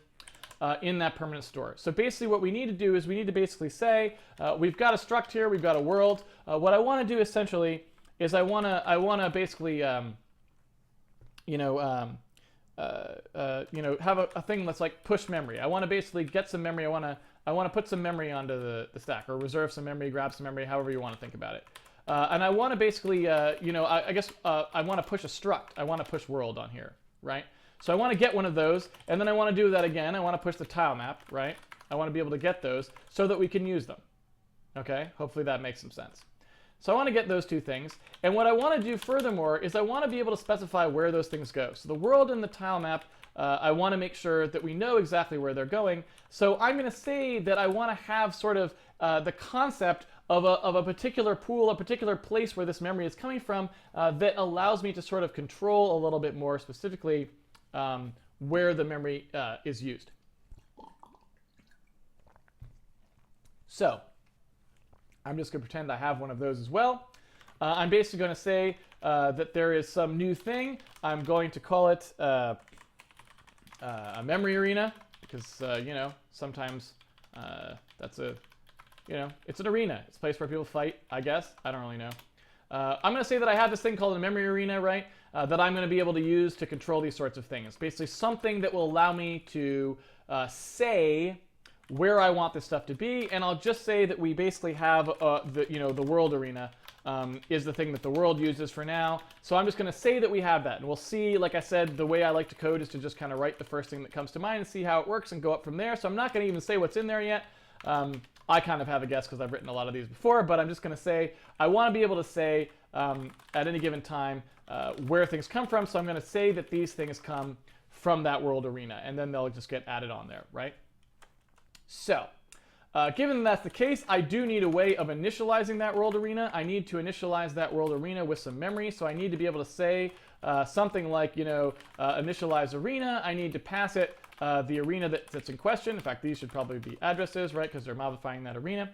in that permanent store. So basically what we need to do is we need to basically say, we've got a struct here, we've got a world. What I want to do essentially is I want to basically, have a thing that's like push memory. I want to basically get some memory. I want to put some memory onto the stack, or reserve some memory, grab some memory, however you want to think about it. And I want to basically, I want to push a struct. I want to push world on here, right? So I want to get one of those, and then I want to do that again. I want to push the tile map, right? I want to be able to get those so that we can use them. Okay, hopefully that makes some sense. So I want to get those two things, and what I want to do furthermore is I want to be able to specify where those things go. So the world and the tile map, I want to make sure that we know exactly where they're going. So I'm going to say that I want to have sort of the concept of a particular pool, a particular place where this memory is coming from that allows me to sort of control a little bit more specifically where the memory is used. So I'm just going to pretend I have one of those as well. I'm basically going to say that there is some new thing. I'm going to call it a memory arena because, sometimes that's it's an arena. It's a place where people fight, I guess. I don't really know. I'm going to say that I have this thing called a memory arena, right? That I'm going to be able to use to control these sorts of things. It's basically something that will allow me to say where I want this stuff to be, and I'll just say that we basically have the world arena is the thing that the world uses for now. So I'm just going to say that we have that, and we'll see. Like I said, the way I like to code is to just kind of write the first thing that comes to mind and see how it works and go up from there. So I'm not going to even say what's in there yet. I kind of have a guess because I've written a lot of these before, but I'm just going to say I want to be able to say at any given time where things come from. So I'm going to say that these things come from that world arena, and then they'll just get added on there, right? So given that's the case, I do need a way of initializing that world arena. I need to initialize that world arena with some memory, so I need to be able to say something like, initialize arena. I need to pass it the arena that's in question. In fact, these should probably be addresses, right, because they're modifying that arena.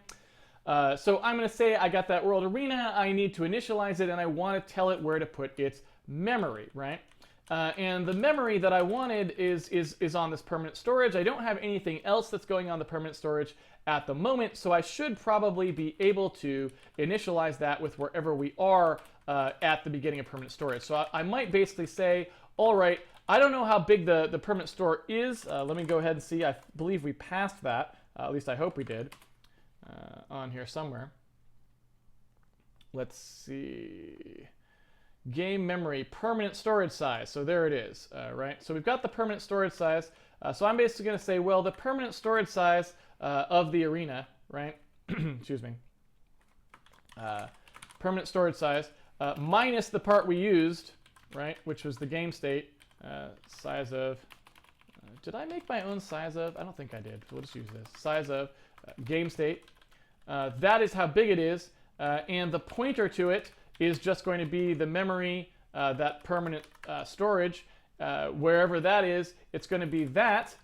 So I'm going to say I got that world arena. I need to initialize it, and I want to tell it where to put its memory, right? And the memory that I wanted is on this permanent storage. I don't have anything else that's going on the permanent storage at the moment, so I should probably be able to initialize that with wherever we are at the beginning of permanent storage. So I might basically say, all right, I don't know how big the permanent store is. Let me go ahead and see. I believe we passed that. At least I hope we did on here somewhere. Let's see. Game memory, permanent storage size. So there it is, right? So we've got the permanent storage size. So I'm basically going to say, well, the permanent storage size of the arena, right? Excuse me. Permanent storage size minus the part we used, right? Which was the game state size of. Did I make my own size of? I don't think I did. We'll just use this. Size of game state. That is how big it is. And the pointer to it is just going to be the memory, that permanent storage. Wherever that is, it's going to be that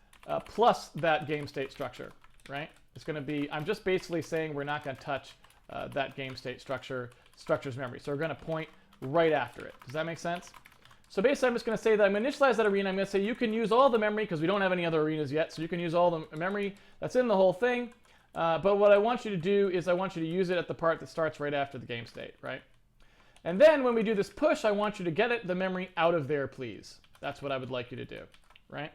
plus that game state structure, right? It's going to be, I'm just basically saying we're not going to touch that game state structure's memory. So we're going to point right after it. Does that make sense? So basically, I'm just going to say that I'm going to initialize that arena. I'm going to say you can use all the memory because we don't have any other arenas yet. So you can use all the memory that's in the whole thing. But what I want you to do is I want you to use it at the part that starts right after the game state, right? And then when we do this push, I want you to get the memory out of there, please. That's what I would like you to do, right?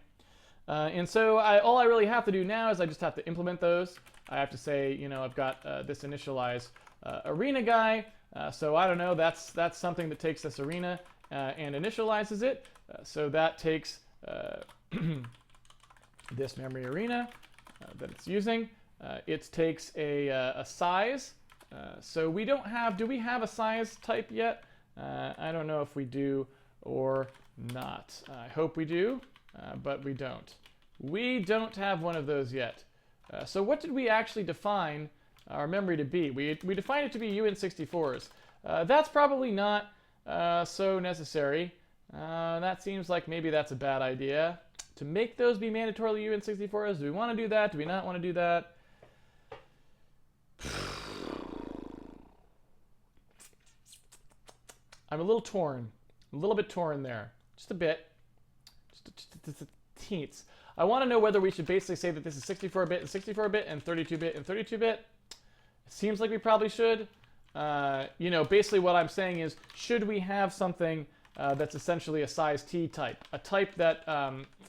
And so all I really have to do now is I just have to implement those. I have to say, you know, I've got this initialize arena guy. So I don't know, that's something that takes this arena and initializes it. So that takes this memory arena that it's using. It takes a size. So we don't have, do we have a size type yet? I don't know if we do or not. I hope we do, but we don't. We don't have one of those yet. So what did we actually define our memory to be? We defined it to be uint64s. That's probably not so necessary. That seems like maybe that's a bad idea. To make those be mandatorily uint64s, do we want to do that? Do we not want to do that? I'm a little torn. A little bit torn there. Just a bit. Just a teens. I want to know whether we should basically say that this is 64-bit and 64-bit and 32-bit and 32-bit. It seems like we probably should. You know, basically what I'm saying is, should we have something that's essentially a size T type? A type that,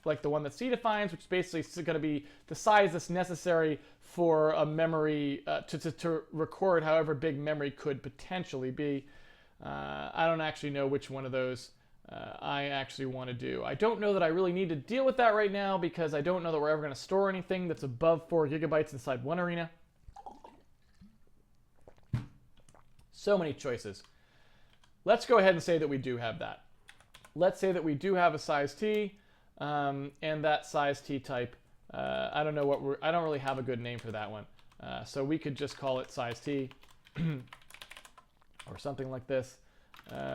like the one that C defines, which is basically going to be the size that's necessary for a memory to record however big memory could potentially be. I don't actually know which one of those I actually want to do. I don't know that I really need to deal with that right now because I don't know that we're ever going to store anything that's above 4 gigabytes inside one arena. So many choices. Let's go ahead and say that we do have that. Let's say that we do have a size T, and that size T type, I don't know what I don't really have a good name for that one. So we could just call it size T or something like this.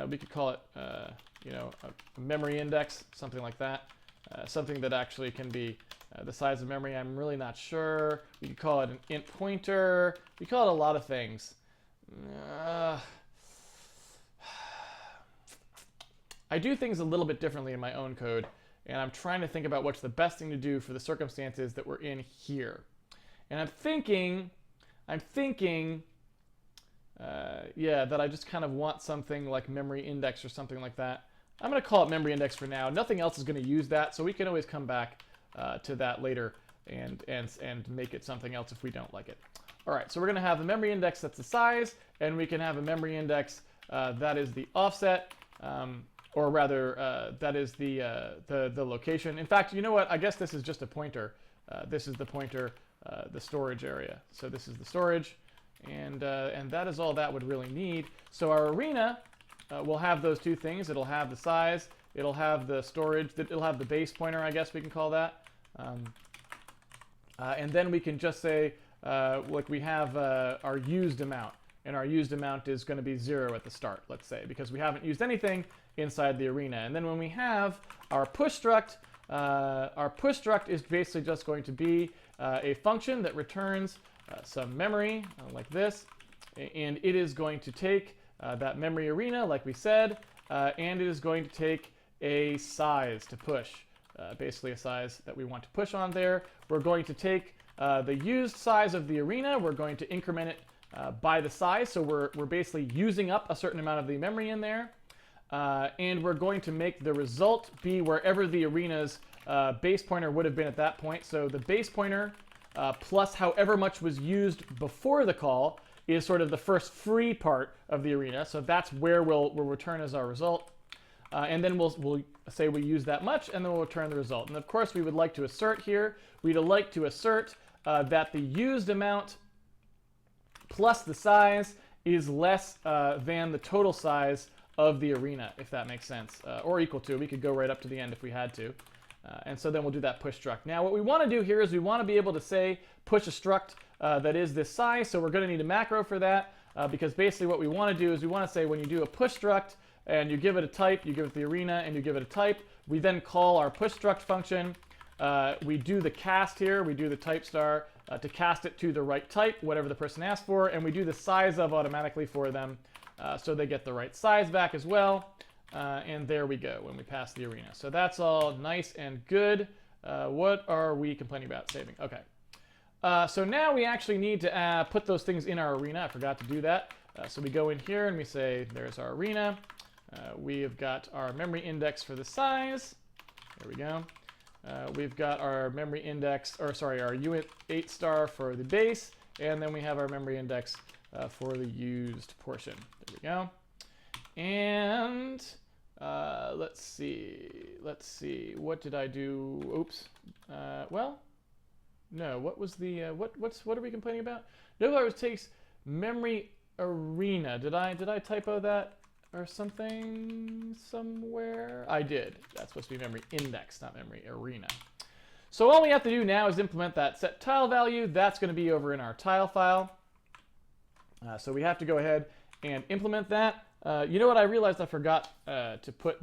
We could call it, you know, a memory index, something like that. Something that actually can be the size of memory. I'm really not sure. We could call it an int pointer. We call it a lot of things. I do things a little bit differently in my own code, and I'm trying to think about what's the best thing to do for the circumstances that we're in here. And I'm thinking, yeah, that I just kind of want something like memory index or something like that. I'm going to call it memory index for now. Nothing else is going to use that, so we can always come back to that later and make it something else if we don't like it. All right, so we're going to have a memory index that's the size, and we can have a memory index that is the offset, or rather, that is the location. In fact, you know what? I guess this is just a pointer. This is the pointer, the storage area. So this is the storage, and that is all that would really need. So our arena will have those two things. It'll have the size. It'll have the storage. It'll have the base pointer, I guess we can call that. And then we can just say, like we have our used amount, and our used amount is going to be 0 at the start, let's say, because we haven't used anything inside the arena. And then when we have our push struct is basically just going to be a function that returns some memory like this, and it is going to take that memory arena, like we said, and it is going to take a size to push, basically a size that we want to push on there. We're going to take the used size of the arena, we're going to increment it by the size, so we're basically using up a certain amount of the memory in there, and we're going to make the result be wherever the arena's base pointer would have been at that point. So the base pointer plus however much was used before the call is sort of the first free part of the arena, so that's where we'll return as our result. And then we'll say we use that much, and then we'll return the result. And of course, we would like to assert here, we'd like to assert that the used amount plus the size is less than the total size of the arena, if that makes sense, or equal to. We could go right up to the end if we had to. And so then we'll do that push struct. Now, what we want to do here is we want to be able to say push a struct that is this size, so we're going to need a macro for that, because basically what we want to do is we want to say when you do a push struct, and you give it a type, you give it the arena, and you give it a type. We then call our push struct function. We do the cast here. We do the type star to cast it to the right type, whatever the person asked for, and we do the size of automatically for them, so they get the right size back as well. And there we go when we pass the arena. So that's all nice and good. What are we complaining about saving? Okay. So now we actually need to put those things in our arena. I forgot to do that. So we go in here and we say there's our arena. We have got our memory index for the size. There we go. we've got our memory index, or sorry, our unit 8 star for the base, and then we have our memory index for the used portion. There we go. And let's see, what did I do? Oops. Well, no, what was the, what are we complaining about? No, it takes memory arena. Did I typo that or something somewhere? I did. That's supposed to be memory index, not memory arena. So all we have to do now is implement that set tile value. That's going to be over in our tile file. So we have to go ahead and implement that. You know what? I realized I forgot to put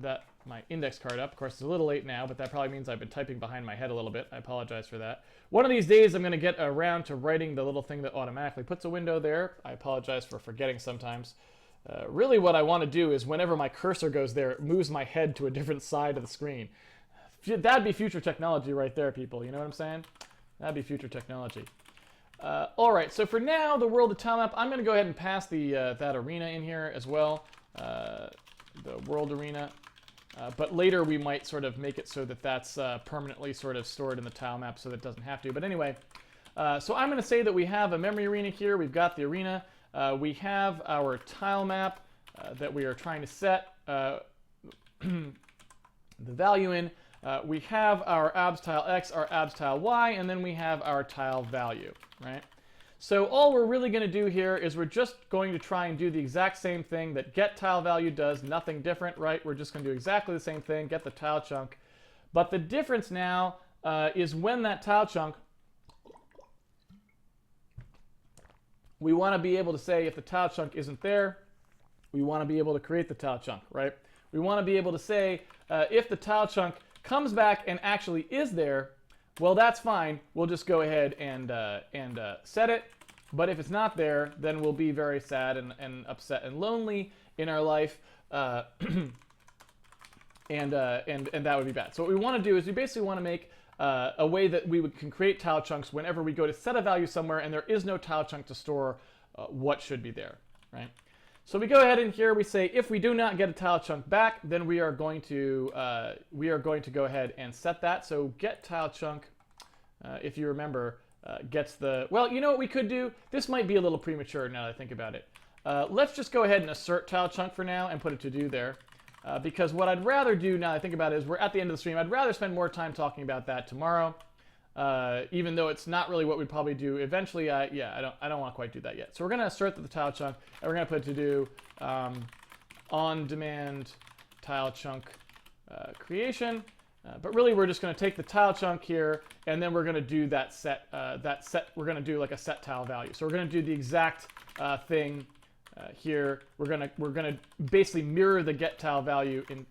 my index card up. Of course, it's a little late now, but that probably means I've been typing behind my head a little bit. I apologize for that. One of these days, I'm going to get around to writing the little thing that automatically puts a window there. I apologize for forgetting sometimes. Really what I want to do is whenever my cursor goes there, it moves my head to a different side of the screen. That'd be future technology right there, people. You know what I'm saying? That'd be future technology. All right, so for now, the world of tile map, I'm going to go ahead and pass that arena in here as well, the world arena. But later we might sort of make it so that that's permanently sort of stored in the tile map so that it doesn't have to. But anyway, so I'm going to say that we have a memory arena here. We've got the arena. We have our tile map that we are trying to set the value in. We have our abs tile x, our abs tile y, and then we have our tile value, right? So all we're really going to do here is we're just going to try and do the exact same thing that get tile value does, nothing different, right? We're just going to do exactly the same thing, get the tile chunk. But the difference now is when that tile chunk, we want to be able to say if the tile chunk isn't there, we want to be able to create the tile chunk, right? We want to be able to say if the tile chunk comes back and actually is there, well, that's fine. We'll just go ahead and set it. But if it's not there, then we'll be very sad and upset and lonely in our life, and that would be bad. So what we want to do is we basically want to make a way that we can create tile chunks whenever we go to set a value somewhere and there is no tile chunk to store what should be there, right? So we go ahead in here, we say if we do not get a tile chunk back, then we are going to go ahead and set that. So get tile chunk, if you remember, gets the, well, you know what we could do? This might be a little premature now that I think about it. Let's just go ahead and assert tile chunk for now and put it to do there. Because what I'd rather do now that I think about it is we're at the end of the stream. I'd rather spend more time talking about that tomorrow. Even though it's not really what we'd probably do eventually. Yeah, I don't want to quite do that yet. So we're going to assert the tile chunk, and we're going to put to do on-demand tile chunk creation. But really, we're just going to take the tile chunk here, and then we're going to do that set. We're going to do like a set tile value. So we're going to do the exact thing here. We're going to basically mirror the get tile value in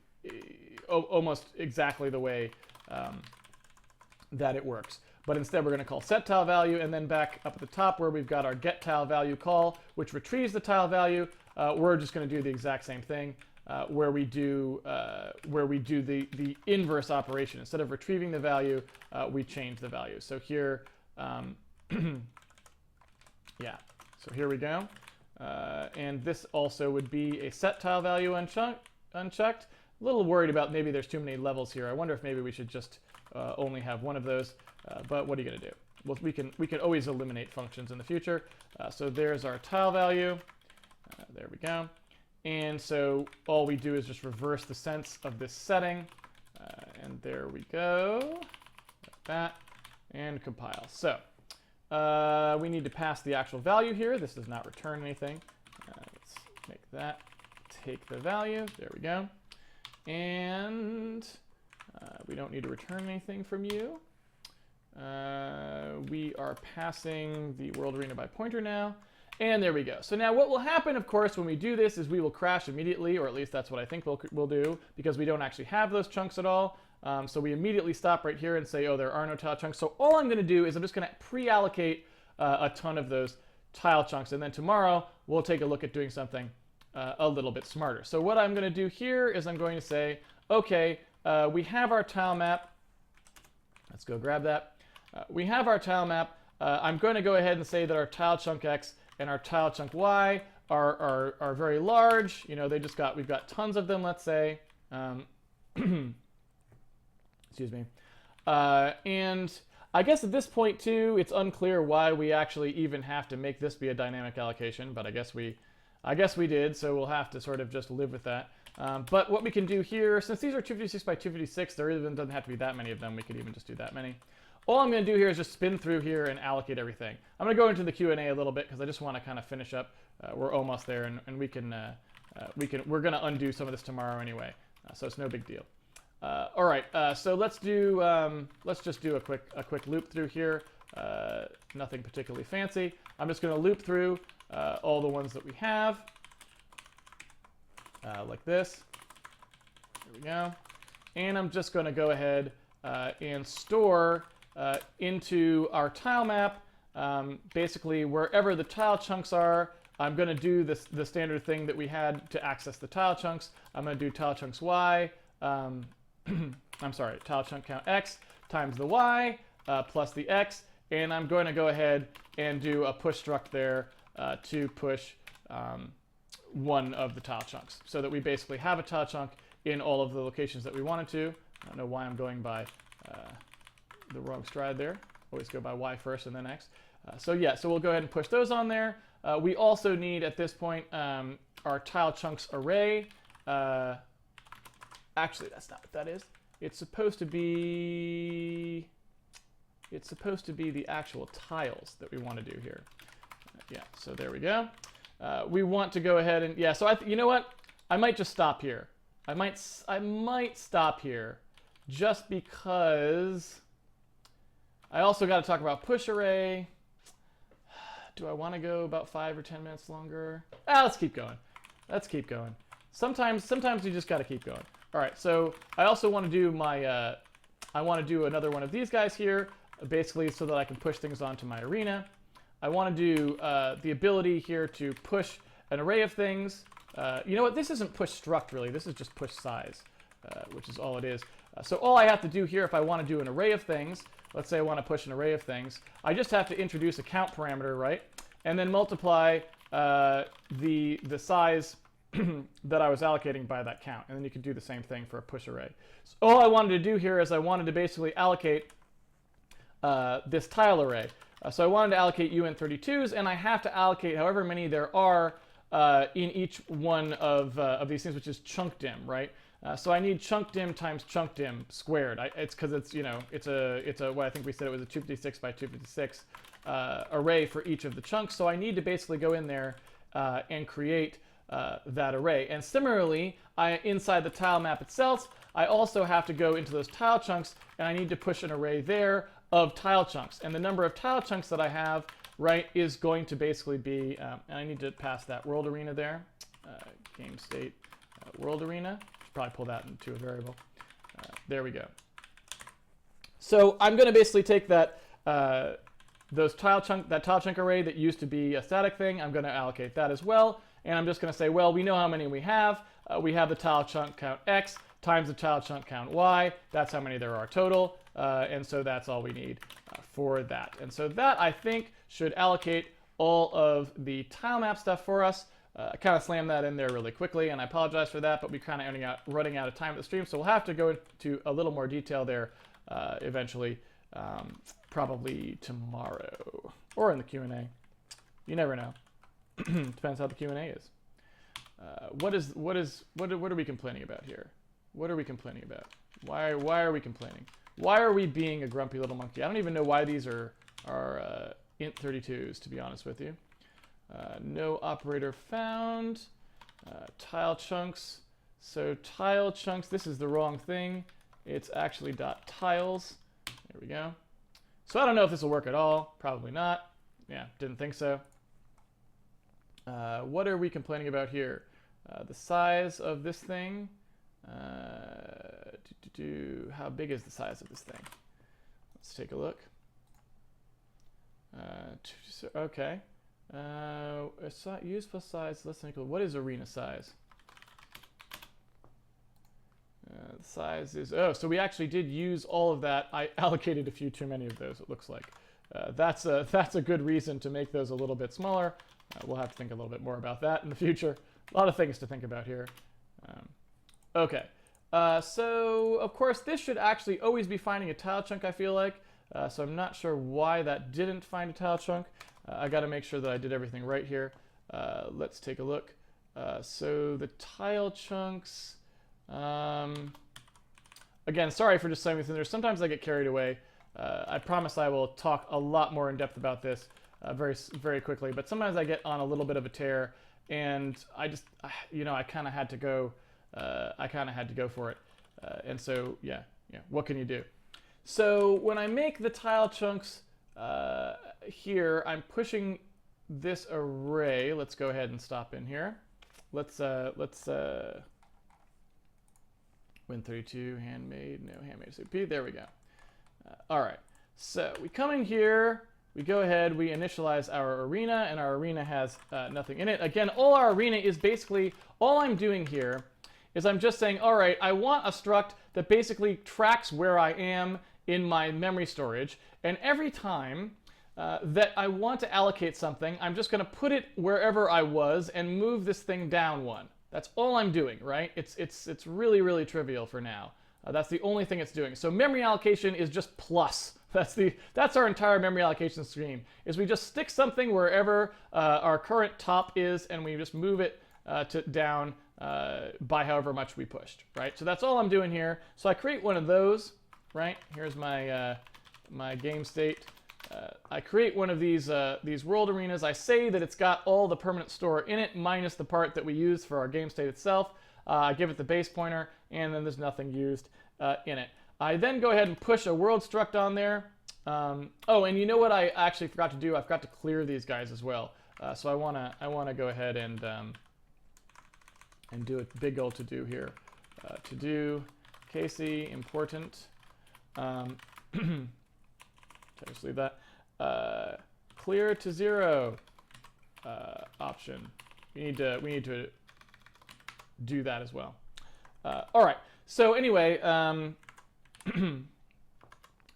almost exactly the way that it works. But instead we're going to call set tile value, and then back up at the top where we've got our get tile value call, which retrieves the tile value, we're just going to do the exact same thing where we do the inverse operation. Instead of retrieving the value, we change the value. So here, yeah, so here we go. And this also would be a set tile value unchecked. A little worried about maybe there's too many levels here. I wonder if maybe we should just only have one of those, but what are you going to do? Well, we can always eliminate functions in the future. So there's our tile value. There we go. And so all we do is just reverse the sense of this setting. And there we go. Like that. And compile. So we need to pass the actual value here. This does not return anything. Let's make that take the value. There we go. And we don't need to return anything from you. We are passing the world arena by pointer now. And there we go. So now what will happen, of course, when we do this is we will crash immediately, or at least that's what I think we'll do, because we don't actually have those chunks at all. So we immediately stop right here and say, oh, there are no tile chunks. So all I'm going to do is I'm just going to pre-allocate a ton of those tile chunks. And then tomorrow we'll take a look at doing something a little bit smarter. So what I'm going to do here is I'm going to say, okay, we have our tile map. Let's go grab that. We have our tile map. I'm going to go ahead and say that our tile chunk X and our tile chunk Y are very large. You know, we've got tons of them, let's say. Excuse me. And I guess at this point too, it's unclear why we actually even have to make this be a dynamic allocation, but I guess we did, so we'll have to sort of just live with that. But what we can do here, since these are 256 by 256, there even doesn't have to be that many of them. We could even just do that many. All I'm going to do here is just spin through here and allocate everything. I'm going to go into the Q&A a little bit because I just want to kind of finish up. We're almost there, and we're going to undo some of this tomorrow anyway, so it's no big deal. All right, so let's just do a quick loop through here. Nothing particularly fancy. I'm just going to loop through all the ones that we have, like this. There we go. And I'm just going to go ahead and store into our tile map, basically wherever the tile chunks are. I'm going to do the standard thing that we had to access the tile chunks. I'm going to do tile chunks y. I'm sorry, tile chunk count x times the y plus the x, and I'm going to go ahead and do a push struct there to push one of the tile chunks, so that we basically have a tile chunk in all of the locations that we wanted to. I don't know why I'm going by the wrong stride there. Always go by y first and then x. So yeah, so we'll go ahead and push those on there. We also need at this point our tile chunks array. Actually, that's not what that is. It's supposed to be the actual tiles that we want to do here. Yeah, so there we go. We want to go ahead and, yeah, so you know what? I might just stop here. I might stop here just because I also got to talk about push array. Do I want to go about 5 or 10 minutes longer? Let's keep going. Let's keep going. Sometimes you just got to keep going. All right, so I also want to do my, I want to do another one of these guys here, basically so that I can push things onto my arena. I want to do the ability here to push an array of things. You know what, this isn't push struct really, this is just push size, which is all it is. So all I have to do here if I want to do an array of things, let's say I want to push an array of things, I just have to introduce a count parameter, right? And then multiply the size that I was allocating by that count. And then you can do the same thing for a push array. So all I wanted to do here is I wanted to basically allocate this tile array. So I wanted to allocate UN32s, and I have to allocate however many there are in each one of these things, which is chunk dim, right? So I need chunk dim times chunk dim squared. It's because it's, you know, it's a what I think we said it was a 256 by 256 array for each of the chunks. So I need to basically go in there and create that array. And similarly, inside the tile map itself, I also have to go into those tile chunks, and I need to push an array there of tile chunks. And the number of tile chunks that I have, right, is going to basically be, and I need to pass that world arena there, game state world arena. Should probably pull that into a variable. There we go. So I'm going to basically take that that tile chunk array that used to be a static thing. I'm going to allocate that as well. And I'm just going to say, well, we know how many we have. We have the tile chunk count x times the tile chunk count y. That's how many there are total. And so that's all we need for that. And so that, I think, should allocate all of the tile map stuff for us. I kind of slammed that in there really quickly, and I apologize for that, but we're kind of running out of time at the stream, so we'll have to go into a little more detail there eventually, probably tomorrow, or in the Q&A. You never know. Depends how the Q&A is. What are we complaining about here? What are we complaining about? Why are we complaining? Why are we being a grumpy little monkey? I don't even know why these are int 32s, to be honest with you. No operator found. Tile chunks. So tile chunks, this is the wrong thing. It's actually .tiles. There we go. So I don't know if this will work at all. Probably not. Yeah, didn't think so. What are we complaining about here? The size of this thing. How big is the size of this thing? Let's take a look. Okay. Use plus size less than equal. What is arena size? The size is, oh, so we actually did use all of that. I allocated a few too many of those, it looks like. That's a good reason to make those a little bit smaller. We'll have to think a little bit more about that in the future. A lot of things to think about here. Okay. So of course this should actually always be finding a tile chunk, I feel like. So I'm not sure why that didn't find a tile chunk. I got to make sure that I did everything right here. Let's take a look. So the tile chunks, again, sorry for just saying this in there. Sometimes I get carried away. I promise I will talk a lot more in depth about this very quickly, but sometimes I get on a little bit of a tear, and I just, I kind of had to go. I kind of had to go for it, and so yeah, what can you do? So when I make the tile chunks here, I'm pushing this array. Let's go ahead and stop in here. Let's Win32 handmade, no handmade SOP. There we go. All right, so we come in here. We go ahead, we initialize our arena, and our arena has nothing in it. Again, all our arena is basically, all I'm doing here is I'm just saying, all right, I want a struct that basically tracks where I am in my memory storage, and every time that I want to allocate something, I'm just going to put it wherever I was and move this thing down one. That's all I'm doing, right? It's really trivial for now. That's the only thing it's doing. So memory allocation is just plus. That's our entire memory allocation scheme. Is we just stick something wherever our current top is, and we just move it down by however much we pushed, right? So that's all I'm doing here. So I create one of those, right? Here's my my game state. I create one of these world arenas. I say that it's got all the permanent store in it, minus the part that we use for our game state itself. I give it the base pointer, and then there's nothing used in it. I then go ahead and push a world struct on there. Oh, and you know what I actually forgot to do? I forgot to clear these guys as well. So I wanna go ahead and do a big old to do here. To do Casey important. Just leave that. Clear to 0 option. We need to do that as well. All right. So anyway,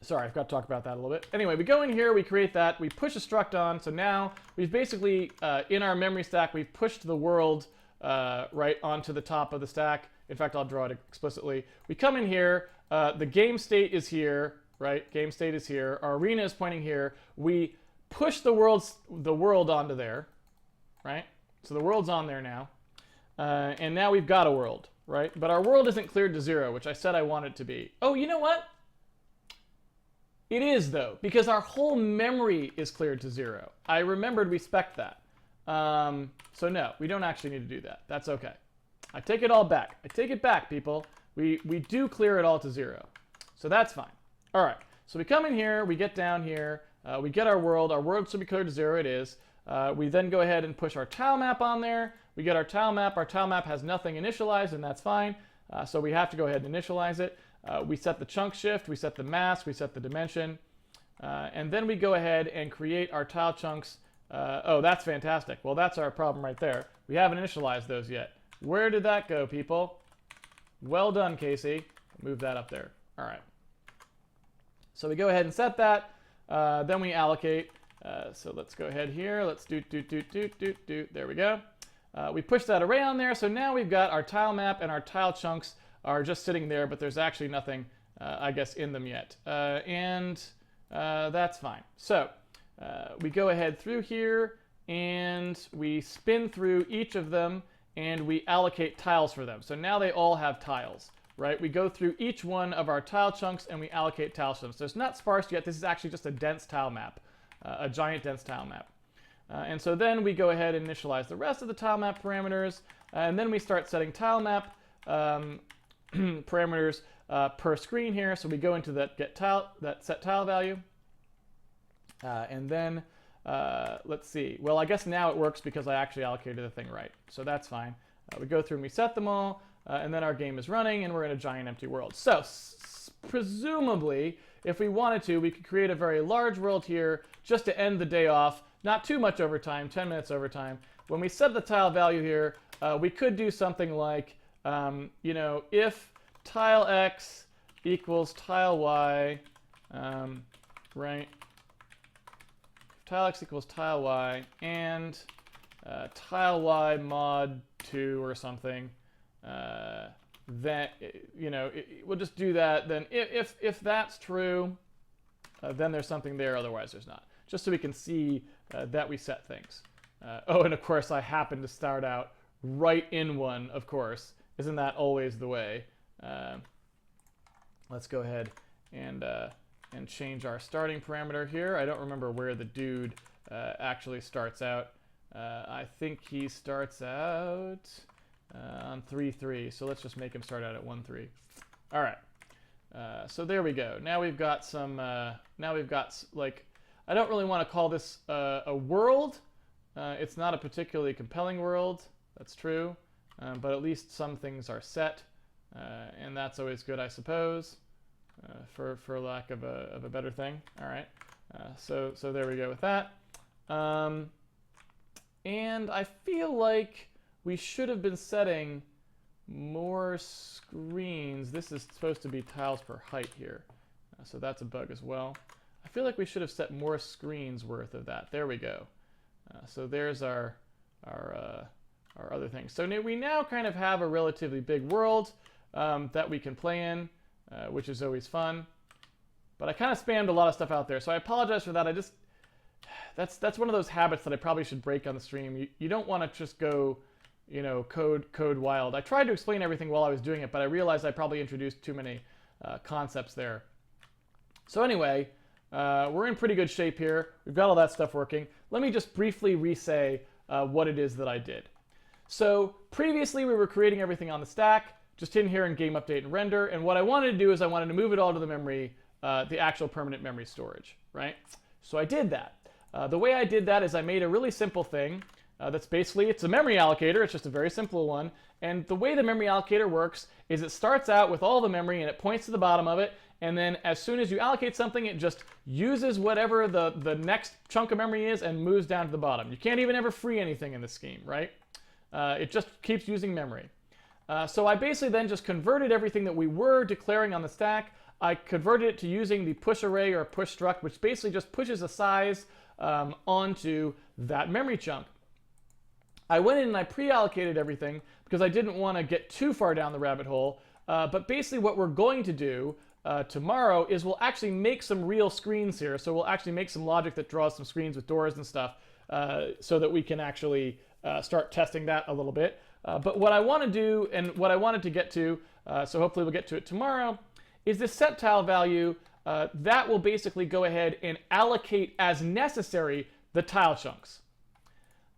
sorry, I forgot to talk about that a little bit. Anyway, we go in here, we create that, we push a struct on. So now we've basically, in our memory stack, we've pushed the world right onto the top of the stack. In fact, I'll draw it explicitly. We come in here, the game state is here, right? Game state is here. Our arena is pointing here. We push the world onto there, right? So the world's on there now. And now we've got a world, right? But our world isn't cleared to 0, which I said I want it to be. Oh, you know what? It is, though, because our whole memory is cleared to 0. I remembered we spec'd that. So no, we don't actually need to do that. That's okay. I take it all back. I take it back, people. We do clear it all to 0. So that's fine. All right, so we come in here, we get down here, we get our world should be cleared to 0, it is. We then go ahead and push our tile map on there. We get our tile map has nothing initialized, and that's fine. So we have to go ahead and initialize it. We set the chunk shift, we set the mask, we set the dimension, and then we go ahead and create our tile chunks. Oh, that's fantastic. Well, that's our problem right there. We haven't initialized those yet. Where did that go, people? Well done, Casey. Move that up there. All right. So we go ahead and set that. Then we allocate. So let's go ahead here. Let's do. There we go. We push that array on there. So now we've got our tile map, and our tile chunks are just sitting there, but there's actually nothing, I guess, in them yet. And that's fine. So we go ahead through here, and we spin through each of them, and we allocate tiles for them. So now they all have tiles. Right, we go through each one of our tile chunks and we allocate tiles to them. So it's not sparse yet. This is actually just a dense tile map, a giant dense tile map. And so then we go ahead and initialize the rest of the tile map parameters, and then we start setting tile map parameters per screen here. So we go into that set tile value, and then let's see. Well, I guess now it works because I actually allocated the thing right. So that's fine. We go through and we set them all. And then our game is running, and we're in a giant empty world. So presumably, if we wanted to, we could create a very large world here just to end the day off. Not too much overtime, 10 minutes overtime. When we set the tile value here, we could do something like, if tile x equals tile y, right? If tile x equals tile y, and tile y mod 2 or something, then, we'll just do that. Then if that's true, then there's something there, otherwise there's not. Just so we can see that we set things. Oh, and of course I happen to start out right in one, of course. Isn't that always the way? Let's go ahead and change our starting parameter here. I don't remember where the dude actually starts out. I think he starts out on 3, 3. So let's just make him start out at 1, 3. All right. So there we go. Now we've got some. Now we've got like. I don't really want to call this a world. It's not a particularly compelling world. That's true. But at least some things are set, and that's always good, I suppose. For lack of a better thing. All right. So there we go with that. And I feel like we should have been setting more screens. This is supposed to be tiles per height here. So that's a bug as well. I feel like we should have set more screens worth of that. There we go. So there's our other things. So we now kind of have a relatively big world that we can play in, which is always fun. But I kind of spammed a lot of stuff out there, so I apologize for that. That's one of those habits that I probably should break on the stream. You don't want to just go, code wild. I tried to explain everything while I was doing it, but I realized I probably introduced too many concepts there. So anyway, we're in pretty good shape here. We've got all that stuff working. Let me just briefly re-say what it is that I did. So previously we were creating everything on the stack, just in here in game update and render. And what I wanted to do is I wanted to move it all to the memory, the actual permanent memory storage, right? So I did that. The way I did that is I made a really simple thing that's basically, it's a memory allocator. It's just a very simple one. And the way the memory allocator works is it starts out with all the memory and it points to the bottom of it. And then as soon as you allocate something, it just uses whatever the next chunk of memory is and moves down to the bottom. You can't even ever free anything in this scheme, right? It just keeps using memory. So I basically then just converted everything that we were declaring on the stack. I converted it to using the push array or push struct, which basically just pushes a size onto that memory chunk. I went in and I pre-allocated everything because I didn't want to get too far down the rabbit hole. But basically what we're going to do tomorrow is we'll actually make some real screens here. So we'll actually make some logic that draws some screens with doors and stuff so that we can actually start testing that a little bit. But what I want to do and what I wanted to get to, so hopefully we'll get to it tomorrow, is this set tile value that will basically go ahead and allocate as necessary the tile chunks.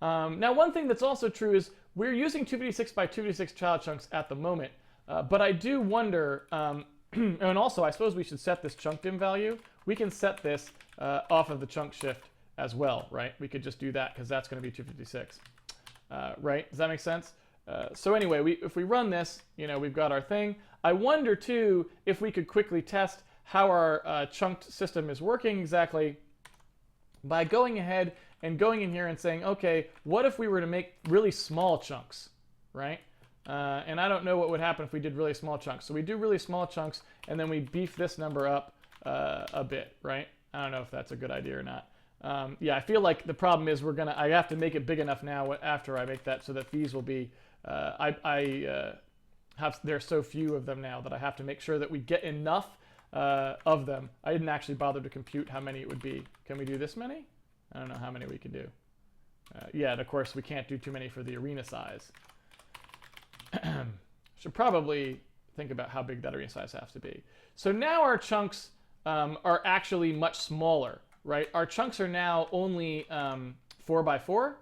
Now one thing that's also true is we're using 256 by 256 tile chunks at the moment, but I do wonder, and also I suppose we should set this chunk dim value. We can set this off of the chunk shift as well, right? We could just do that because that's going to be 256, right? Does that make sense? So anyway, if we run this, we've got our thing. I wonder too if we could quickly test how our chunked system is working exactly by going ahead and going in here and saying, okay, what if we were to make really small chunks, right? And I don't know what would happen if we did really small chunks. So we do really small chunks and then we beef this number up a bit, right? I don't know if that's a good idea or not. Yeah, I feel like the problem is I have to make it big enough now after I make that so that these will be, there's so few of them now that I have to make sure that we get enough of them. I didn't actually bother to compute how many it would be. Can we do this many? I don't know how many we can do. Yeah, and of course we can't do too many for the arena size. Should probably think about how big that arena size has to be. So now our chunks are actually much smaller, right? Our chunks are now only 4 by 4,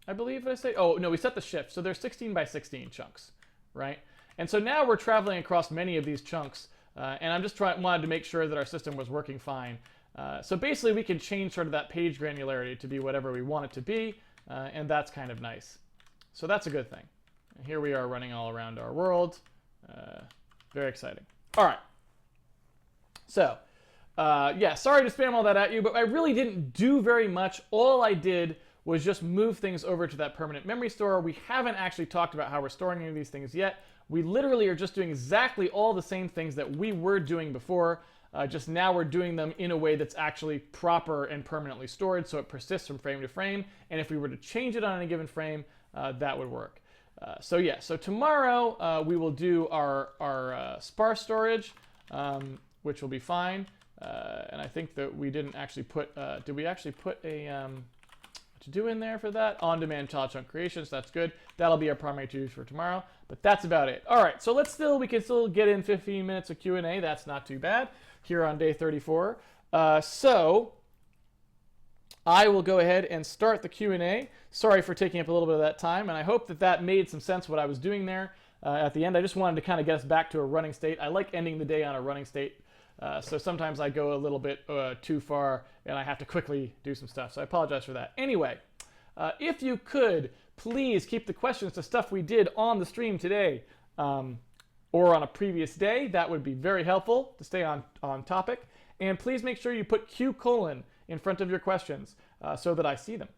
I believe. Did I say? Oh no, we set the shift, so they're 16 by 16 chunks, right? And so now we're traveling across many of these chunks, and I'm just wanted to make sure that our system was working fine. So basically, we can change sort of that page granularity to be whatever we want it to be, and that's kind of nice. So that's a good thing. And here we are running all around our world. Very exciting. All right. So, yeah, sorry to spam all that at you, but I really didn't do very much. All I did was just move things over to that permanent memory store. We haven't actually talked about how we're storing any of these things yet. We literally are just doing exactly all the same things that we were doing before, just now we're doing them in a way that's actually proper and permanently stored, so it persists from frame to frame. And if we were to change it on any given frame, that would work. So yeah, so tomorrow we will do our sparse storage, which will be fine. And I think that we didn't actually put, did we actually put a to do in there for that? On-demand child chunk creations, that's good. That'll be our primary to-dos for tomorrow, but that's about it. All right, so we can still get in 15 minutes of Q&A. That's not too bad here on day 34. So I will go ahead and start the Q&A. Sorry for taking up a little bit of that time, and I hope that that made some sense what I was doing there at the end. I just wanted to kind of get us back to a running state. I like ending the day on a running state. So sometimes I go a little bit too far and I have to quickly do some stuff. So I apologize for that. Anyway, if you could, please keep the questions to stuff we did on the stream today or on a previous day. That would be very helpful to stay on topic. And please make sure you put Q: in front of your questions so that I see them.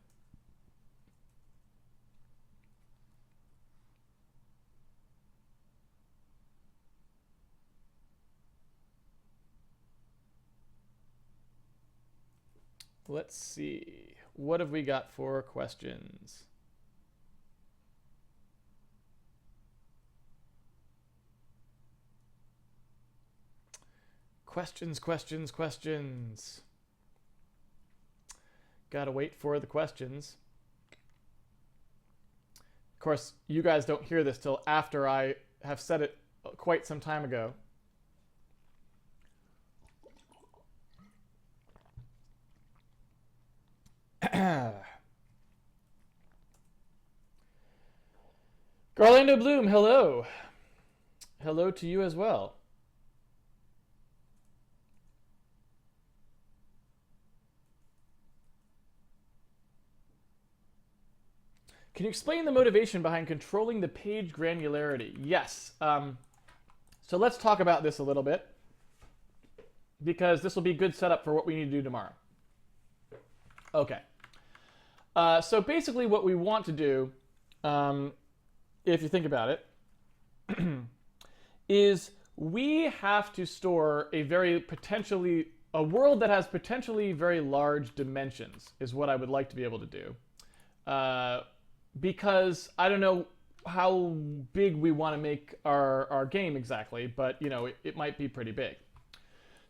Let's see. What have we got for questions? Questions. Gotta wait for the questions. Of course, you guys don't hear this till after I have said it quite some time ago. Garlando Bloom, hello. Hello to you as well. Can you explain the motivation behind controlling the page granularity? Yes. So let's talk about this a little bit, because this will be good setup for what we need to do tomorrow. Okay. So basically what we want to do, if you think about it, is we have to store a world that has potentially very large dimensions, is what I would like to be able to do. Because I don't know how big we want to make our game exactly, but you know, it might be pretty big.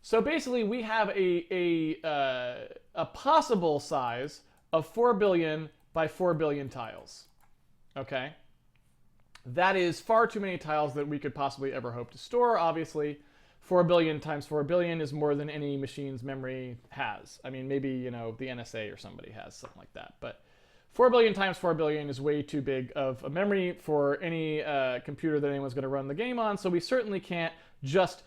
So basically we have a possible size of 4 billion by 4 billion tiles. Okay? That is far too many tiles that we could possibly ever hope to store, obviously. 4 billion times 4 billion is more than any machine's memory has. I mean, maybe, you know, the NSA or somebody has something like that. But 4 billion times 4 billion is way too big of a memory for any computer that anyone's going to run the game on. So we certainly can't just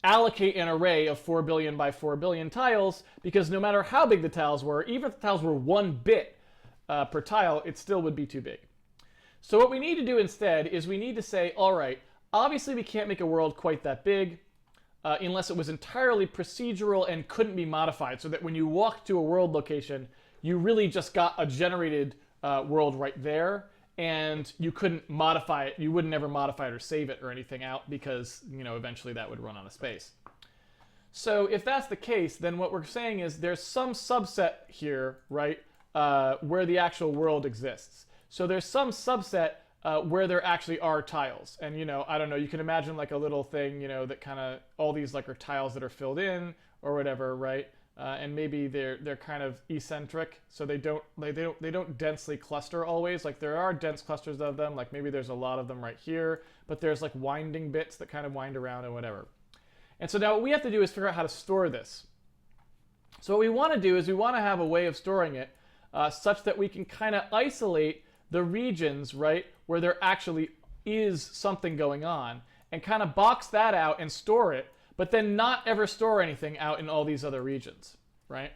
allocate an array of 4 billion by 4 billion tiles, because no matter how big the tiles were, even if the tiles were 1 bit per tile, it still would be too big. So what we need to do instead is we need to say, all right, obviously we can't make a world quite that big unless it was entirely procedural and couldn't be modified, so that when you walked to a world location, you really just got a generated world right there, and you couldn't modify it. You wouldn't ever modify it or save it or anything out, because, you know, eventually that would run out of space. So if that's the case, then what we're saying is there's some subset here, right, where the actual world exists. So there's some subset where there actually are tiles. And, you know, I don't know, you can imagine like a little thing, you know, that kind of, all these like are tiles that are filled in or whatever, right? And maybe they're kind of eccentric, so they don't densely cluster always. Like there are dense clusters of them, like maybe there's a lot of them right here, but there's like winding bits that kind of wind around and whatever. And so now what we have to do is figure out how to store this. So what we want to do is we want to have a way of storing it such that we can kind of isolate the regions, right, where there actually is something going on, and kind of box that out and store it, but then not ever store anything out in all these other regions, right?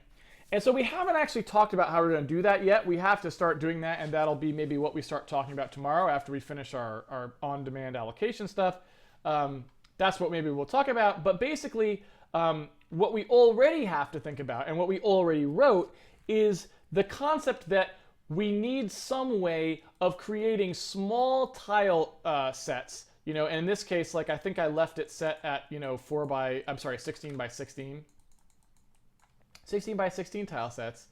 And so we haven't actually talked about how we're going to do that yet. We have to start doing that, and that'll be maybe what we start talking about tomorrow after we finish our on-demand allocation stuff. That's what maybe we'll talk about. But basically, what we already have to think about, and what we already wrote, is the concept that we need some way of creating small tile sets. You know, and in this case, like I think I left it set at, you know, 16 by 16. 16 by 16 tile sets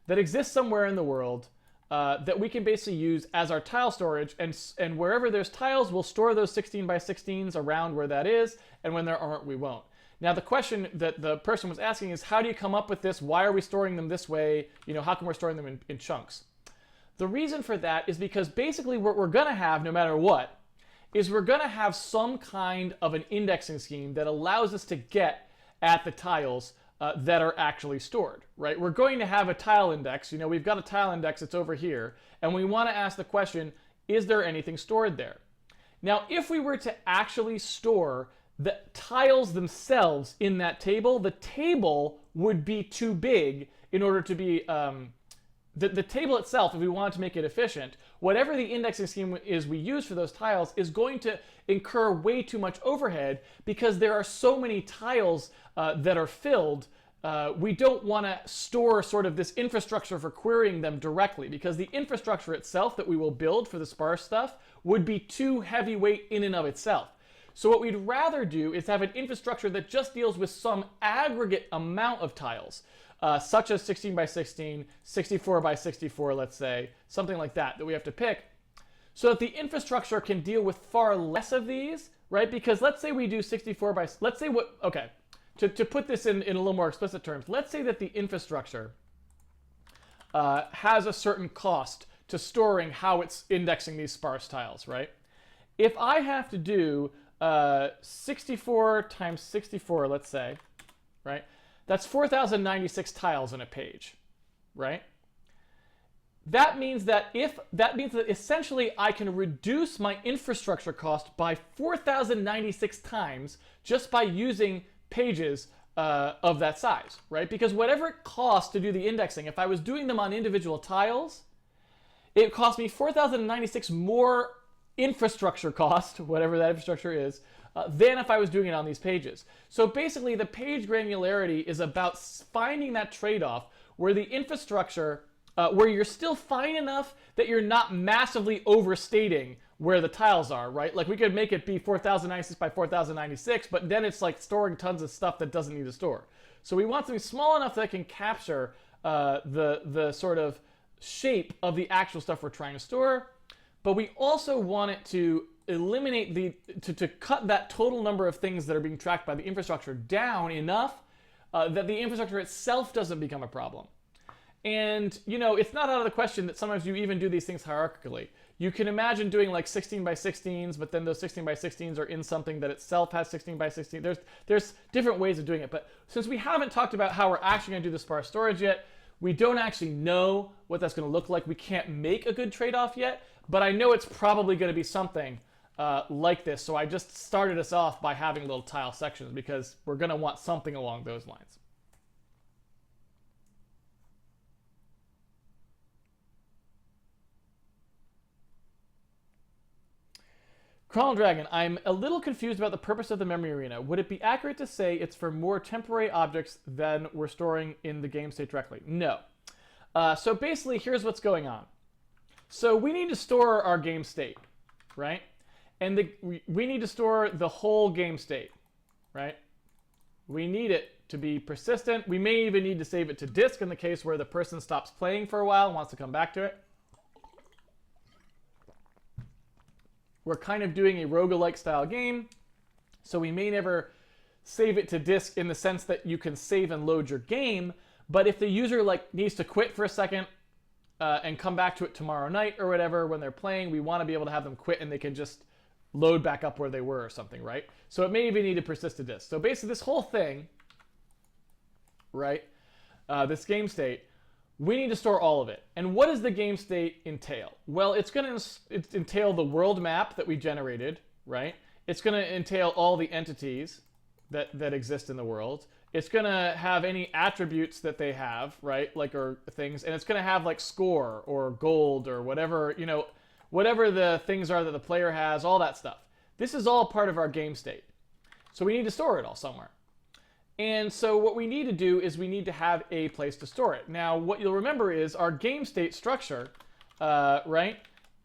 that exist somewhere in the world that we can basically use as our tile storage, and wherever there's tiles, we'll store those 16 by 16s around where that is, and when there aren't, we won't. Now the question that the person was asking is, how do you come up with this? Why are we storing them this way? You know, how come we're storing them in chunks? The reason for that is because basically what we're going to have, no matter what, is we're going to have some kind of an indexing scheme that allows us to get at the tiles that are actually stored, right? We're going to have a tile index. You know, we've got a tile index that's over here, and we want to ask the question, is there anything stored there? Now, if we were to actually store the tiles themselves in that table, the table would be too big in order to be, the table itself, if we wanted to make it efficient, whatever the indexing scheme is we use for those tiles is going to incur way too much overhead because there are so many tiles that are filled. We don't want to store sort of this infrastructure for querying them directly, because the infrastructure itself that we will build for the sparse stuff would be too heavyweight in and of itself. So what we'd rather do is have an infrastructure that just deals with some aggregate amount of tiles, such as 16 by 16, 64 by 64, let's say, something like that we have to pick, so that the infrastructure can deal with far less of these, right? Because let's say we do 64 by, let's say what, okay, to put this in a little more explicit terms, let's say that the infrastructure has a certain cost to storing how it's indexing these sparse tiles, right? If I have to do 64 times 64, let's say, right? That's 4,096 tiles in a page, right? That means that essentially I can reduce my infrastructure cost by 4,096 times just by using pages of that size, right? Because whatever it costs to do the indexing, if I was doing them on individual tiles, it cost me 4,096 more infrastructure cost, whatever that infrastructure is, than if I was doing it on these pages. So basically the page granularity is about finding that trade-off where the infrastructure, where you're still fine enough that you're not massively overstating where the tiles are, right? Like we could make it be 4,096 by 4,096, but then it's like storing tons of stuff that doesn't need to store. So we want something small enough that can capture the sort of shape of the actual stuff we're trying to store, but we also want it to eliminate to cut that total number of things that are being tracked by the infrastructure down enough that the infrastructure itself doesn't become a problem. And, you know, it's not out of the question that sometimes you even do these things hierarchically. You can imagine doing like 16 by 16s, but then those 16 by 16s are in something that itself has 16 by 16. There's different ways of doing it. But since we haven't talked about how we're actually going to do the sparse storage yet, we don't actually know what that's going to look like. We can't make a good trade-off yet, but I know it's probably going to be something like this. So I just started us off by having little tile sections because we're going to want something along those lines. Chrono Dragon, I'm a little confused about the purpose of the memory arena. Would it be accurate to say it's for more temporary objects than we're storing in the game state directly? No. So basically, here's what's going on. So we need to store our game state, right? And we need to store the whole game state, right? We need it to be persistent. We may even need to save it to disk in the case where the person stops playing for a while and wants to come back to it. We're kind of doing a roguelike style game, so we may never save it to disk in the sense that you can save and load your game, but if the user like needs to quit for a second and come back to it tomorrow night or whatever when they're playing, we want to be able to have them quit and they can just load back up where they were or something, right? So it may even need to persist to disk. So basically this whole thing, right, this game state, we need to store all of it. And what does the game state entail? Well, it's going to entail the world map that we generated, right? It's going to entail all the entities that exist in the world. It's going to have any attributes that they have, right? Like, or things. And it's going to have like score or gold or whatever, you know, whatever the things are that the player has, all that stuff. This is all part of our game state. So we need to store it all somewhere. And so what we need to do is we need to have a place to store it. Now, what you'll remember is our game state structure, right,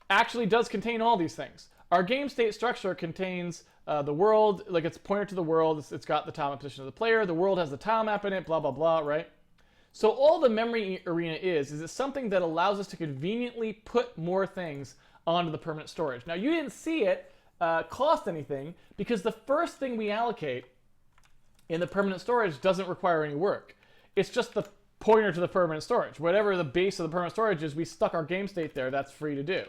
actually does contain all these things. Our game state structure contains the world, like it's pointed to the world, it's got the tile map position of the player, the world has the tile map in it, blah, blah, blah, right? So all the memory arena is it's something that allows us to conveniently put more things onto the permanent storage. Now you didn't see it cost anything because the first thing we allocate in the permanent storage doesn't require any work. It's just the pointer to the permanent storage. Whatever the base of the permanent storage is, we stuck our game state there. That's free to do.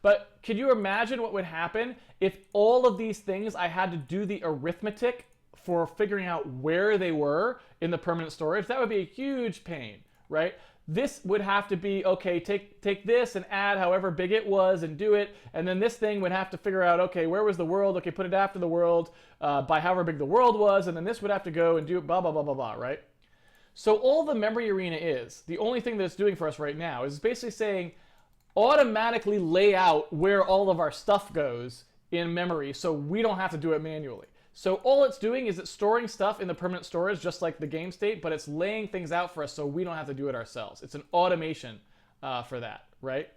But could you imagine what would happen if all of these things I had to do the arithmetic for figuring out where they were in the permanent storage? That would be a huge pain, right? This would have to be, okay, take this and add however big it was and do it. And then this thing would have to figure out, okay, where was the world? Okay, put it after the world by however big the world was. And then this would have to go and do blah, blah, blah, blah, blah, right? So all the memory arena is, the only thing that it's doing for us right now is basically saying, automatically lay out where all of our stuff goes in memory so we don't have to do it manually. So all it's doing is it's storing stuff in the permanent storage just like the game state, but it's laying things out for us so we don't have to do it ourselves. It's an automation for that, right?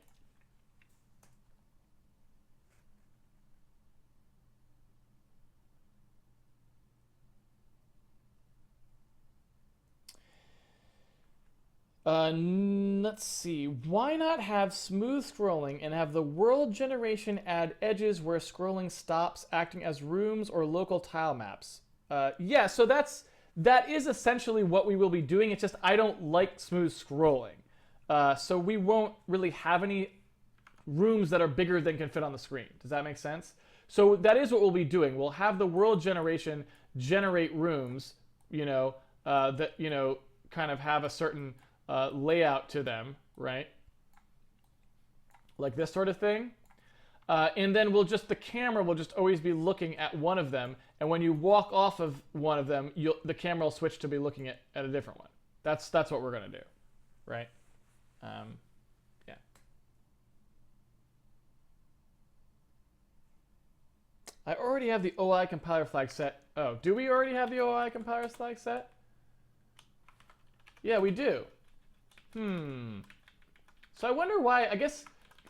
Let's see. Why not have smooth scrolling and have the world generation add edges where scrolling stops, acting as rooms or local tile maps? Yeah, so that is essentially what we will be doing. It's just I don't like smooth scrolling. So we won't really have any rooms that are bigger than can fit on the screen. Does that make sense? So that is what we'll be doing. We'll have the world generation generate rooms, that, kind of have a certain layout to them, right? Like this sort of thing. And then the camera will just always be looking at one of them. And when you walk off of one of them, the camera will switch to be looking at a different one. That's what we're going to do, right? Yeah. I already have the OI compiler flag set. Oh, do we already have the OI compiler flag set? Yeah, we do. So I wonder why, I guess,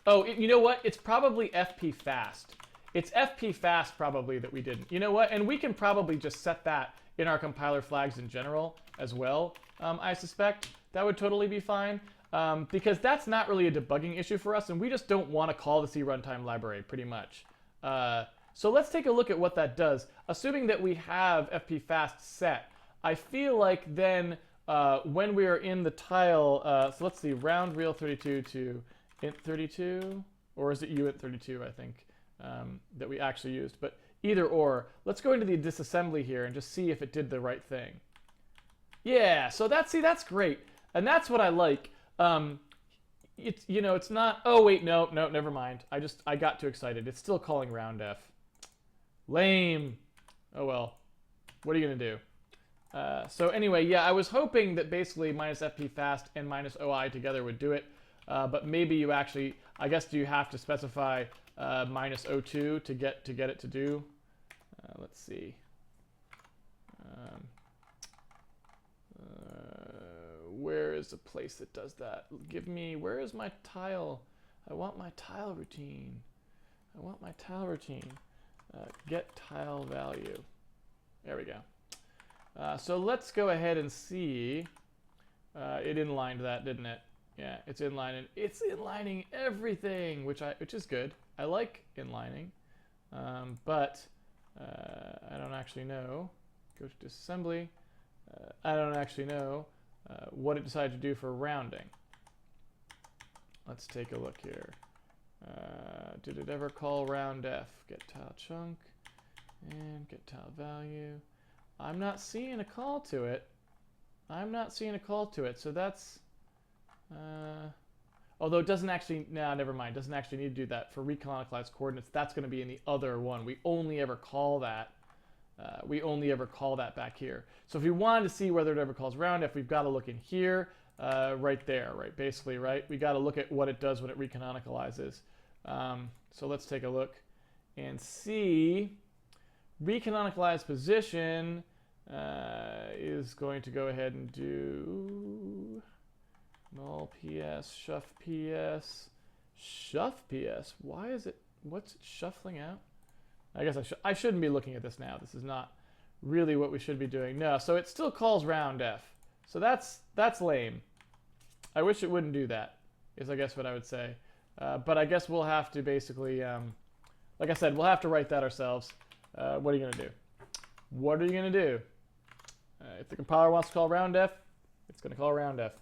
you know what? It's probably FP fast. It's FP fast probably that we didn't. You know what? And we can probably just set that in our compiler flags in general as well, I suspect. That would totally be fine. Because that's not really a debugging issue for us, and we just don't want to call the C runtime library, pretty much. So let's take a look at what that does. Assuming that we have FP fast set, I feel like then when we are in the tile, so let's see, round real 32 to int 32, or is it uint 32, I think, that we actually used. But either or, let's go into the disassembly here and just see if it did the right thing. Yeah, so that's great. And that's what I like. It's not, oh wait, no, never mind. I got too excited. It's still calling roundf. Lame. Oh well, what are you gonna do? So anyway, yeah, I was hoping that basically minus FP fast and minus OI together would do it. But maybe you actually, I guess, do you have to specify minus O2 to get it to do? Let's see. Where is the place that does that? Where is my tile? I want my tile routine. Get tile value. There we go. So let's go ahead and see. It inlined that, didn't it? Yeah, it's inlining. It's inlining everything, which is good. I like inlining, but I don't actually know. Go to disassembly. I don't actually know what it decided to do for rounding. Let's take a look here. Did it ever call roundf? Get tile chunk and get tile value. I'm not seeing a call to it. So that's, although it doesn't actually, never mind. It doesn't actually need to do that for recanonicalized coordinates. That's going to be in the other one. We only ever call that. Back here. So if you wanted to see whether it ever calls roundf, we've got to look in here, right there, right? Basically, right? We got to look at what it does when it recanonicalizes. So let's take a look and see. Recanonicalized position is going to go ahead and do null ps, shuff ps. Why is it, what's it shuffling out? I guess I shouldn't be looking at this now. This is not really what we should be doing. No, so it still calls roundf. So that's lame. I wish it wouldn't do that, is I guess what I would say. But I guess we'll have to basically, like I said, we'll have to write that ourselves. What are you going to do? What are you going to do? If the compiler wants to call roundef, it's going to call roundef.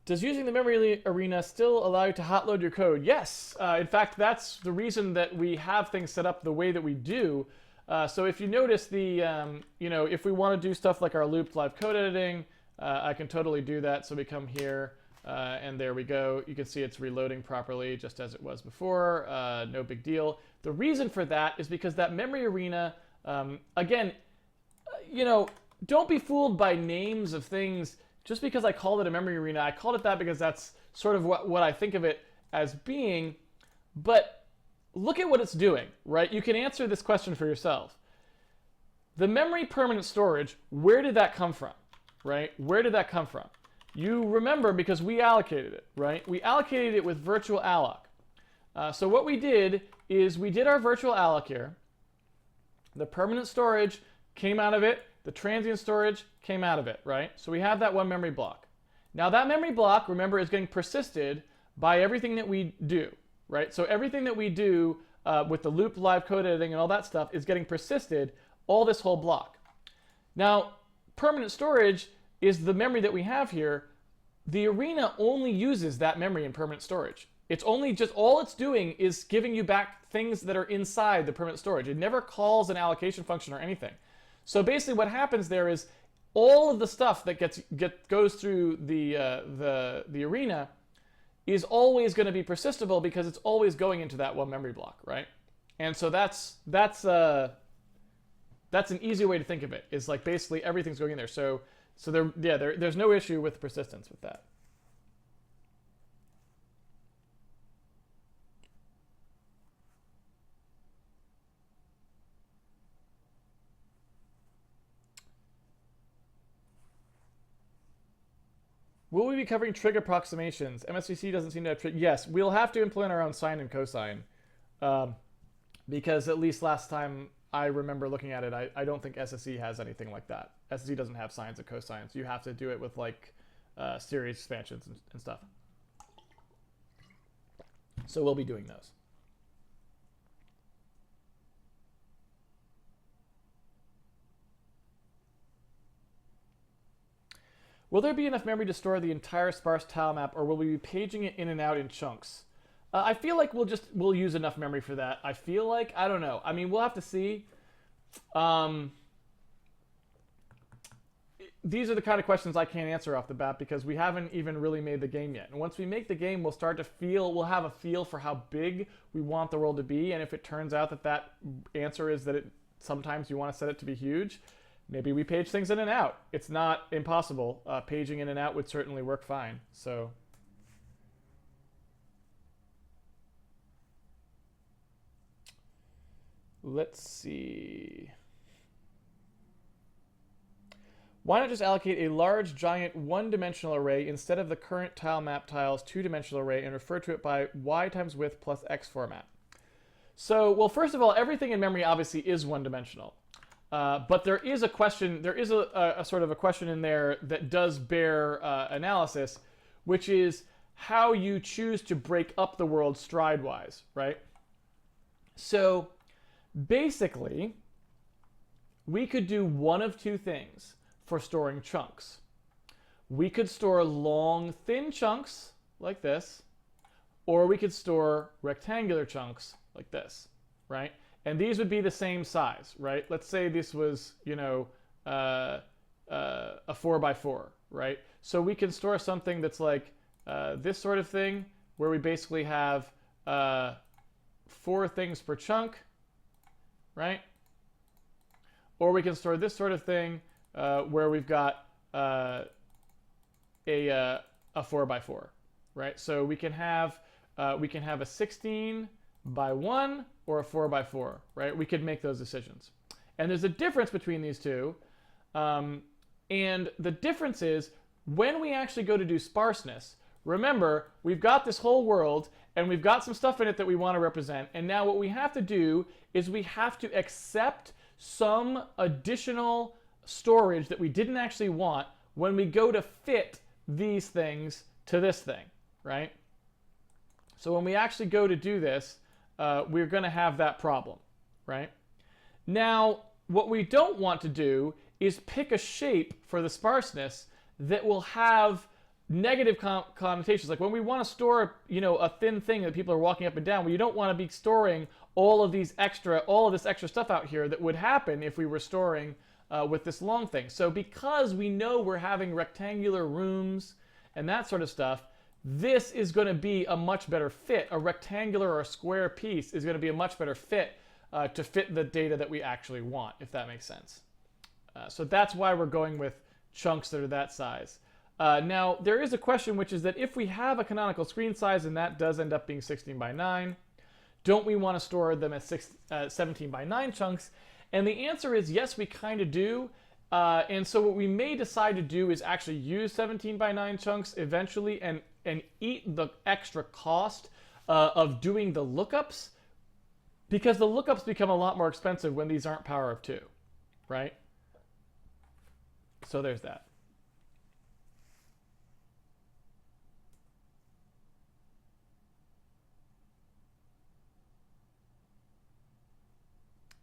Does using the memory arena still allow you to hot load your code? Yes. In fact, that's the reason that we have things set up the way that we do. So if you notice the, if we want to do stuff like our looped live code editing, I can totally do that. So we come here, and there we go. You can see it's reloading properly, just as it was before. No big deal. The reason for that is because that memory arena, again, don't be fooled by names of things. Just because I called it a memory arena, I called it that because that's sort of what I think of it as being. But look at what it's doing, right? You can answer this question for yourself. The memory permanent storage, where did that come from, right? Where did that come from? You remember because we allocated it, right? We allocated it with virtual alloc. So what we did is we did our virtual alloc here. The permanent storage came out of it. The transient storage came out of it, right? So we have that one memory block. Now that memory block, remember, is getting persisted by everything that we do, right? So everything that we do with the loop live code editing and all that stuff is getting persisted, all this whole block. Now, permanent storage is the memory that we have here. The arena only uses that memory in permanent storage. It's only just, all it's doing is giving you back things that are inside the permanent storage. It never calls an allocation function or anything. So basically what happens there is all of the stuff that goes through the arena is always going to be persistable because it's always going into that one memory block, right? And so that's an easy way to think of it. Is like basically everything's going in there. So there's no issue with persistence with that. Will we be covering trig approximations? MSVC doesn't seem to have trig. Yes, we'll have to implement our own sine and cosine. Because at least last time I remember looking at it, I don't think SSE has anything like that. SSE doesn't have sines and cosines. You have to do it with like series expansions and stuff. So we'll be doing those. Will there be enough memory to store the entire sparse tile map, or will we be paging it in and out in chunks? I feel like we'll use enough memory for that. I feel like, I don't know. I mean, we'll have to see. These are the kind of questions I can't answer off the bat because we haven't even really made the game yet. And once we make the game, we'll have a feel for how big we want the world to be. And if it turns out that answer is that sometimes you want to set it to be huge, maybe we page things in and out. It's not impossible. Paging in and out would certainly work fine. So let's see. Why not just allocate a large, giant, one-dimensional array instead of the current tile map tiles two-dimensional array and refer to it by y times width plus x format? So, well, first of all, everything in memory obviously is one-dimensional. But there is a question, there is a sort of a question in there that does bear analysis, which is how you choose to break up the world stride-wise, right? So basically, we could do one of two things for storing chunks. We could store long, thin chunks like this, or we could store rectangular chunks like this, right? And these would be the same size, right? Let's say this was, a 4x4, right? So we can store something that's like this sort of thing, where we basically have 4 things per chunk, right? Or we can store this sort of thing where we've got a 4x4, right? So we can have a 16 by 1 or a 4x4, right? We could make those decisions. And there's a difference between these two. And the difference is when we actually go to do sparseness, remember, we've got this whole world and we've got some stuff in it that we want to represent. And now what we have to do is we have to accept some additional storage that we didn't actually want when we go to fit these things to this thing, right? So when we actually go to do this, we're going to have that problem, right? Now, what we don't want to do is pick a shape for the sparseness that will have negative connotations. Like when we want to store, a thin thing that people are walking up and down, well, you don't want to be storing all of this extra stuff out here that would happen if we were storing with this long thing. So because we know we're having rectangular rooms and that sort of stuff, this is going to be a much better fit. A rectangular or a square piece is going to be a much better fit to fit the data that we actually want, if that makes sense. So that's why we're going with chunks that are that size. Now, there is a question, which is that if we have a canonical screen size, and that does end up being 16 by 9, don't we want to store them as 17 by 9 chunks? And the answer is yes, we kind of do. And so what we may decide to do is actually use 17 by 9 chunks eventually and eat the extra cost of doing the lookups, because the lookups become a lot more expensive when these aren't power of 2, right? So there's that.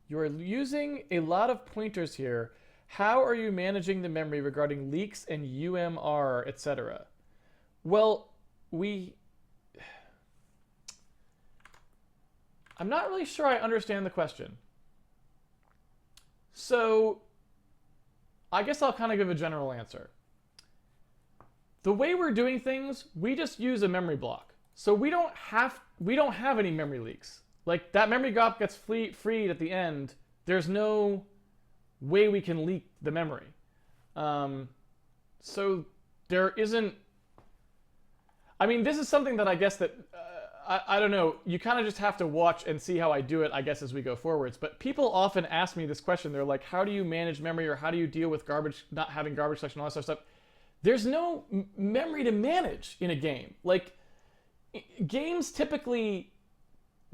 You're using a lot of pointers here. How are you managing the memory regarding leaks and UMR, etc.? Well, I'm not really sure I understand the question. So I guess I'll kind of give a general answer. The way we're doing things, we just use a memory block. So we don't have any memory leaks. Like that memory block gets freed at the end. There's no way we can leak the memory. So there isn't. I mean, this is something that I guess that I don't know. You kind of just have to watch and see how I do it, I guess, as we go forwards. But people often ask me this question. They're like, how do you manage memory, or how do you deal with garbage, not having garbage collection, all that sort of stuff? There's no memory to manage in a game. Like, games typically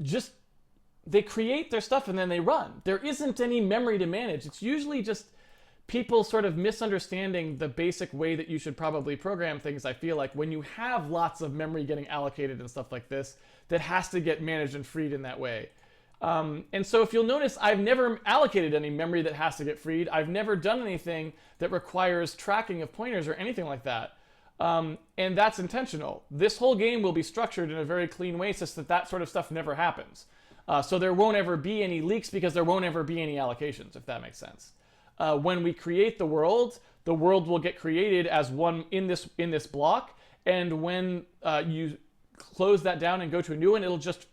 just, they create their stuff and then they run. There isn't any memory to manage. It's usually just people sort of misunderstanding the basic way that you should probably program things, I feel like, when you have lots of memory getting allocated and stuff like this, that has to get managed and freed in that way. And so if you'll notice, I've never allocated any memory that has to get freed. I've never done anything that requires tracking of pointers or anything like that. And that's intentional. This whole game will be structured in a very clean way so that that sort of stuff never happens. So there won't ever be any leaks because there won't ever be any allocations, if that makes sense. When we create the world will get created as one in this block, and when you close that down and go to a new one, it'll just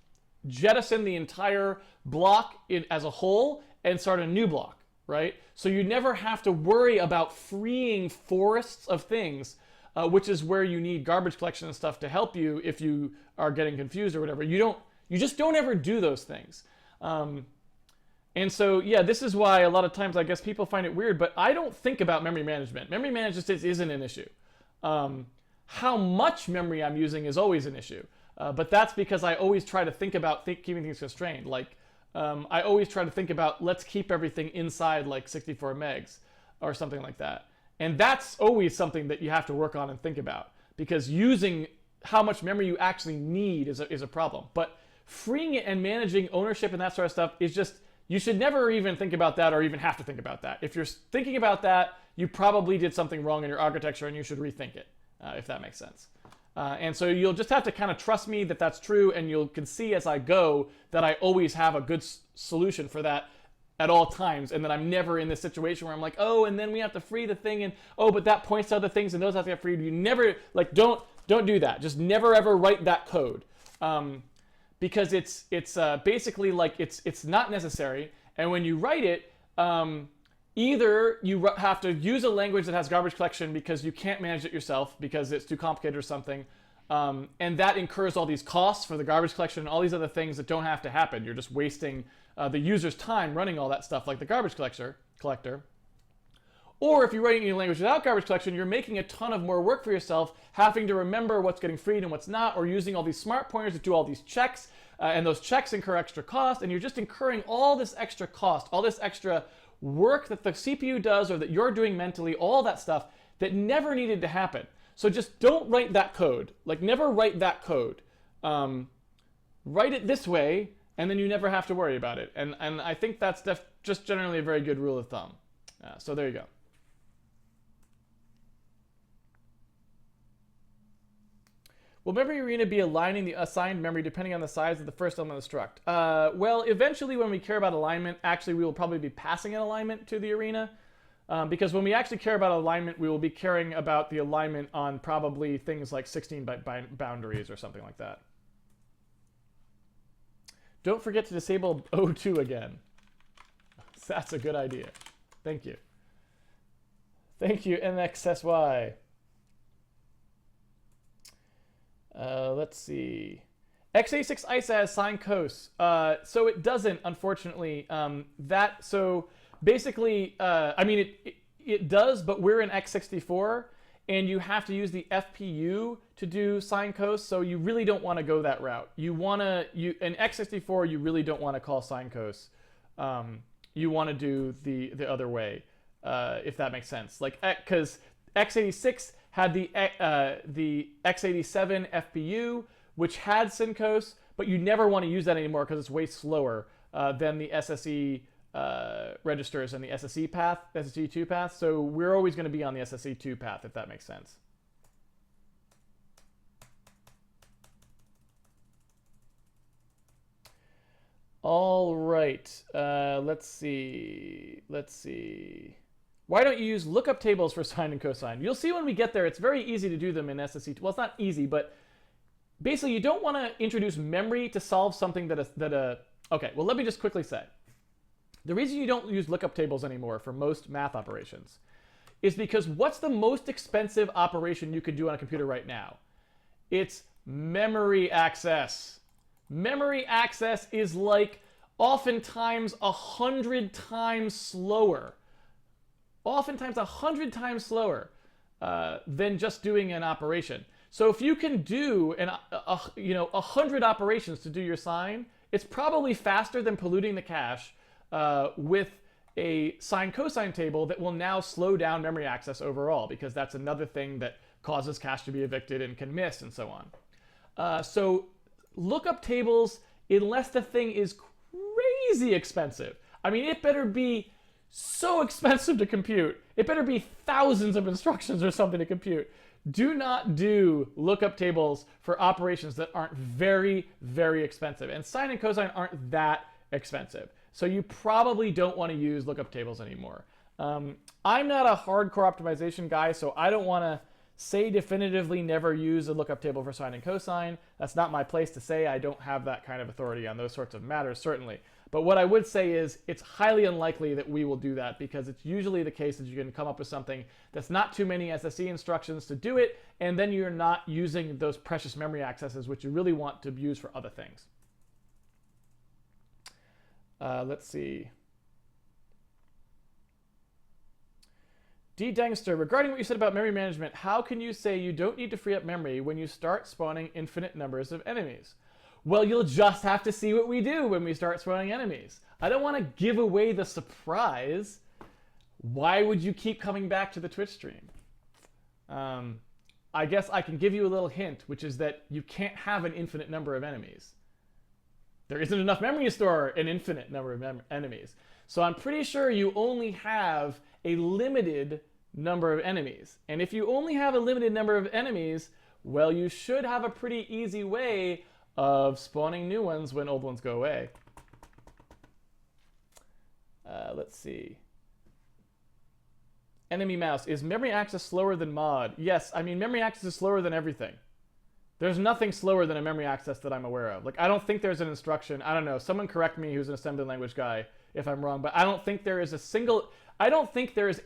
jettison the entire block as a whole and start a new block, right? So you never have to worry about freeing forests of things, which is where you need garbage collection and stuff to help you if you are getting confused or whatever. You just don't ever do those things. And so, yeah, this is why a lot of times I guess people find it weird, but I don't think about memory management. Memory management isn't an issue. How much memory I'm using is always an issue. But that's because I always try to think about keeping things constrained. Like, I always try to think about, let's keep everything inside like 64 megs or something like that. And that's always something that you have to work on and think about, because using how much memory you actually need is a problem. But freeing it and managing ownership and that sort of stuff is just, you should never even think about that or even have to think about that. If you're thinking about that, you probably did something wrong in your architecture and you should rethink it, if that makes sense. And so you'll just have to kind of trust me that that's true, and you can see as I go that I always have a good solution for that at all times, and that I'm never in this situation where I'm like, oh, and then we have to free the thing, and oh, but that points to other things and those have to get freed. You never, like, don't do that. Just never ever write that code. Because it's basically like it's not necessary, and when you write it, either you have to use a language that has garbage collection because you can't manage it yourself because it's too complicated or something, and that incurs all these costs for the garbage collection and all these other things that don't have to happen. You're just wasting the user's time running all that stuff like the garbage collector. Or if you're writing in a language without garbage collection, you're making a ton of more work for yourself, having to remember what's getting freed and what's not, or using all these smart pointers to do all these checks, and those checks incur extra cost, and you're just incurring all this extra cost, all this extra work that the CPU does or that you're doing mentally, all that stuff that never needed to happen. So just don't write that code. Like, never write that code. Write it this way, and then you never have to worry about it. And I think that's just generally a very good rule of thumb. So there you go. Will memory arena be aligning the assigned memory depending on the size of the first element of the struct? Well, eventually when we care about alignment, actually we will probably be passing an alignment to the arena. Because when we actually care about alignment, we will be caring about the alignment on probably things like 16-byte boundaries or something like that. Don't forget to disable O2 again. That's a good idea. Thank you. Thank you, NXSY. Let's see. x86 ISA has signed cos. So it doesn't, unfortunately. So basically, I mean, it does, but we're in x64, and you have to use the FPU to do sine cos, so you really don't want to go that route. In x64, you really don't want to call sine cos. You want to do the other way, if that makes sense. Like, because x86 had the x87 FPU, which had sin cos, but you never want to use that anymore because it's way slower than the SSE registers and the SSE path, SSE2 path. So we're always going to be on the SSE2 path, if that makes sense. All right. Let's see. Why don't you use lookup tables for sine and cosine? You'll see when we get there, it's very easy to do them in SSE2. Well, it's not easy, but basically you don't want to introduce memory to solve something okay, well, let me just quickly say. The reason you don't use lookup tables anymore for most math operations is because what's the most expensive operation you could do on a computer right now? It's memory access. Memory access is like oftentimes 100 times slower. Oftentimes 100 times slower than just doing an operation. So if you can do 100 operations to do your sine, it's probably faster than polluting the cache with a sine cosine table that will now slow down memory access overall, because that's another thing that causes cache to be evicted and can miss and so on. So lookup tables, unless the thing is crazy expensive, I mean, it better be so expensive to compute. It better be thousands of instructions or something to compute. Do not do lookup tables for operations that aren't very, very expensive. And sine and cosine aren't that expensive. So you probably don't want to use lookup tables anymore. I'm not a hardcore optimization guy, so I don't want to say definitively never use a lookup table for sine and cosine. That's not my place to say. I don't have that kind of authority on those sorts of matters, certainly. But what I would say is it's highly unlikely that we will do that, because it's usually the case that you can come up with something that's not too many SSE instructions to do it, and then you're not using those precious memory accesses, which you really want to use for other things. Let's see. D. Dangster, regarding what you said about memory management, how can you say you don't need to free up memory when you start spawning infinite numbers of enemies? Well, you'll just have to see what we do when we start spawning enemies. I don't want to give away the surprise. Why would you keep coming back to the Twitch stream? I guess I can give you a little hint, which is that you can't have an infinite number of enemies. There isn't enough memory to store an infinite number of enemies. So I'm pretty sure you only have a limited number of enemies. And if you only have a limited number of enemies, well, you should have a pretty easy way of spawning new ones when old ones go away. Let's see. Enemy mouse. Is memory access slower than mod? Yes, I mean, memory access is slower than everything. There's nothing slower than a memory access that I'm aware of. Like, I don't think there's an instruction. I don't know. Someone correct me who's an assembly language guy if I'm wrong, but I don't think there is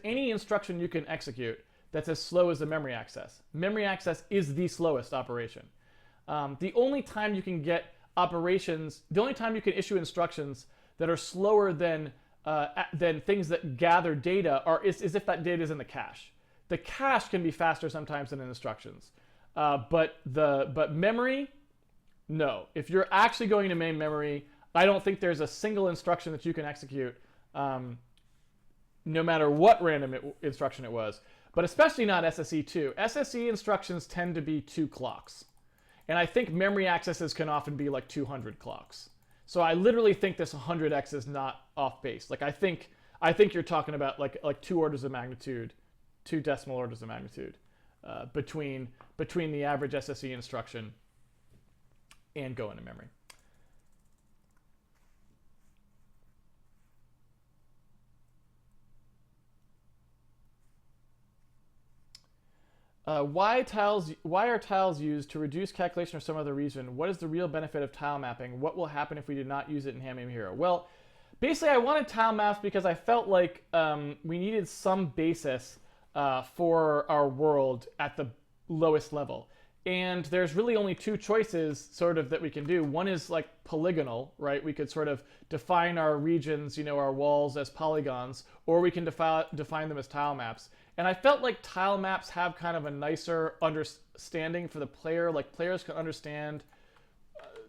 any instruction you can execute that's as slow as the memory access. Memory access is the slowest operation. The only time you can get operations, the only time you can issue instructions that are slower than things that gather data is if that data is in the cache. The cache can be faster sometimes than in instructions. But memory, no. If you're actually going to main memory, I don't think there's a single instruction that you can execute no matter what random instruction it was, but especially not SSE2. SSE instructions tend to be 2 clocks. And I think memory accesses can often be like 200 clocks. So I literally think this 100x is not off base. Like I think you're talking about like 2 orders of magnitude, 2 decimal orders of magnitude between the average SSE instruction and go into memory. Why are tiles used to reduce calculation or some other reason? What is the real benefit of tile mapping? What will happen if we do not use it in Handmade Hero? Well, basically I wanted tile maps because I felt like we needed some basis for our world at the lowest level. And there's really only 2 choices sort of that we can do. One is like polygonal, right? We could sort of define our regions, our walls as polygons, or we can define them as tile maps. And I felt like tile maps have kind of a nicer understanding for the player. Like players can understand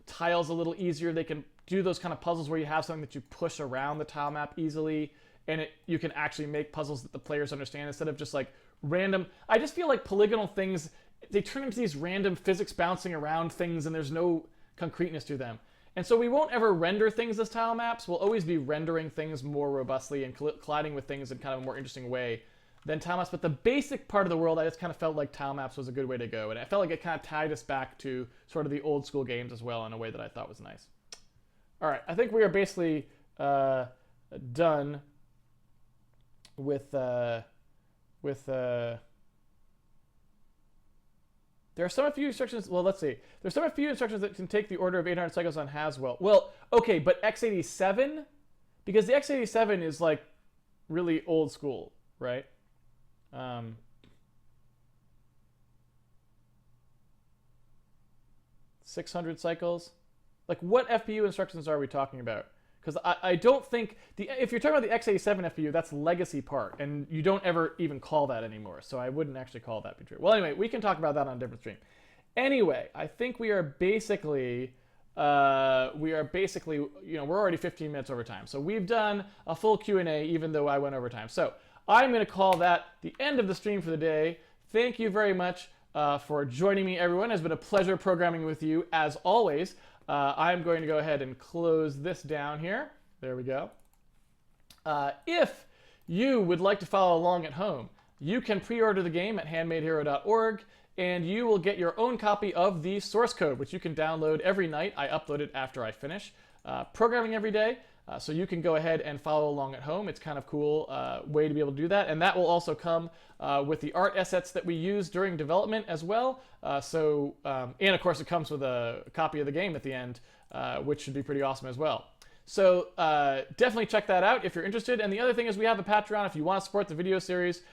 tiles a little easier. They can do those kind of puzzles where you have something that you push around the tile map easily, and you can actually make puzzles that the players understand instead of just like random. I just feel like polygonal things, they turn into these random physics bouncing around things, and there's no concreteness to them. And so we won't ever render things as tile maps. We'll always be rendering things more robustly and colliding with things in kind of a more interesting way than tile maps. But the basic part of the world, I just kind of felt like tile maps was a good way to go. And I felt like it kind of tied us back to sort of the old school games as well in a way that I thought was nice. All right, I think we are basically done with there are some few instructions. Well, let's see. There's some few instructions that can take the order of 800 cycles on Haswell. Well, okay, but x87, because the x87 is like really old school, right? 600 cycles. Like, what FPU instructions are we talking about? Because I don't think if you're talking about the x87 FPU, that's legacy part, and you don't ever even call that anymore. So I wouldn't actually call that be true. Well, anyway, we can talk about that on a different stream. Anyway, I think we are basically we're already 15 minutes over time. So we've done a full Q&A, even though I went over time. So I'm going to call that the end of the stream for the day. Thank you very much for joining me, everyone. It's been a pleasure programming with you, as always. I'm going to go ahead and close this down here. There we go. If you would like to follow along at home, you can pre-order the game at handmadehero.org, and you will get your own copy of the source code, which you can download every night. I upload it after I finish programming every day. So you can go ahead and follow along at home. It's kind of cool way to be able to do that. And that will also come with the art assets that we use during development as well. And of course it comes with a copy of the game at the end, which should be pretty awesome as well. So definitely check that out if you're interested. And the other thing is we have a Patreon. If you want to support the video series,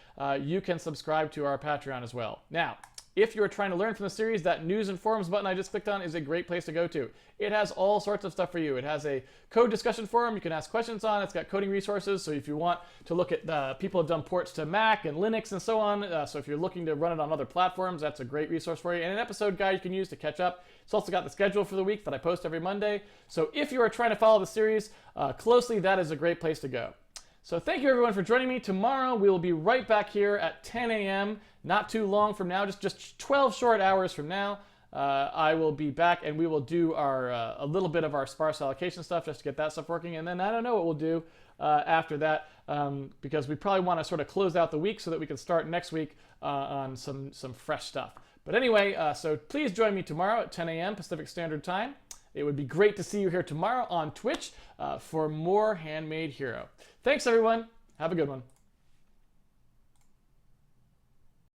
you can subscribe to our Patreon as well. Now, if you're trying to learn from the series, that news and forums button I just clicked on is a great place to go to. It has all sorts of stuff for you. It has a code discussion forum you can ask questions on. It's got coding resources, so if you want to look at people have done ports to Mac and Linux and so on, so if you're looking to run it on other platforms, that's a great resource for you. And an episode guide you can use to catch up. It's also got the schedule for the week that I post every Monday. So if you are trying to follow the series closely, that is a great place to go. So thank you everyone for joining me. Tomorrow we will be right back here at 10 a.m. Not too long from now, just 12 short hours from now. I will be back and we will do a little bit of our sparse allocation stuff just to get that stuff working. And then I don't know what we'll do after that because we probably want to sort of close out the week so that we can start next week on some fresh stuff. But anyway, so please join me tomorrow at 10 a.m. Pacific Standard Time. It would be great to see you here tomorrow on Twitch for more Handmade Hero. Thanks, everyone. Have a good one.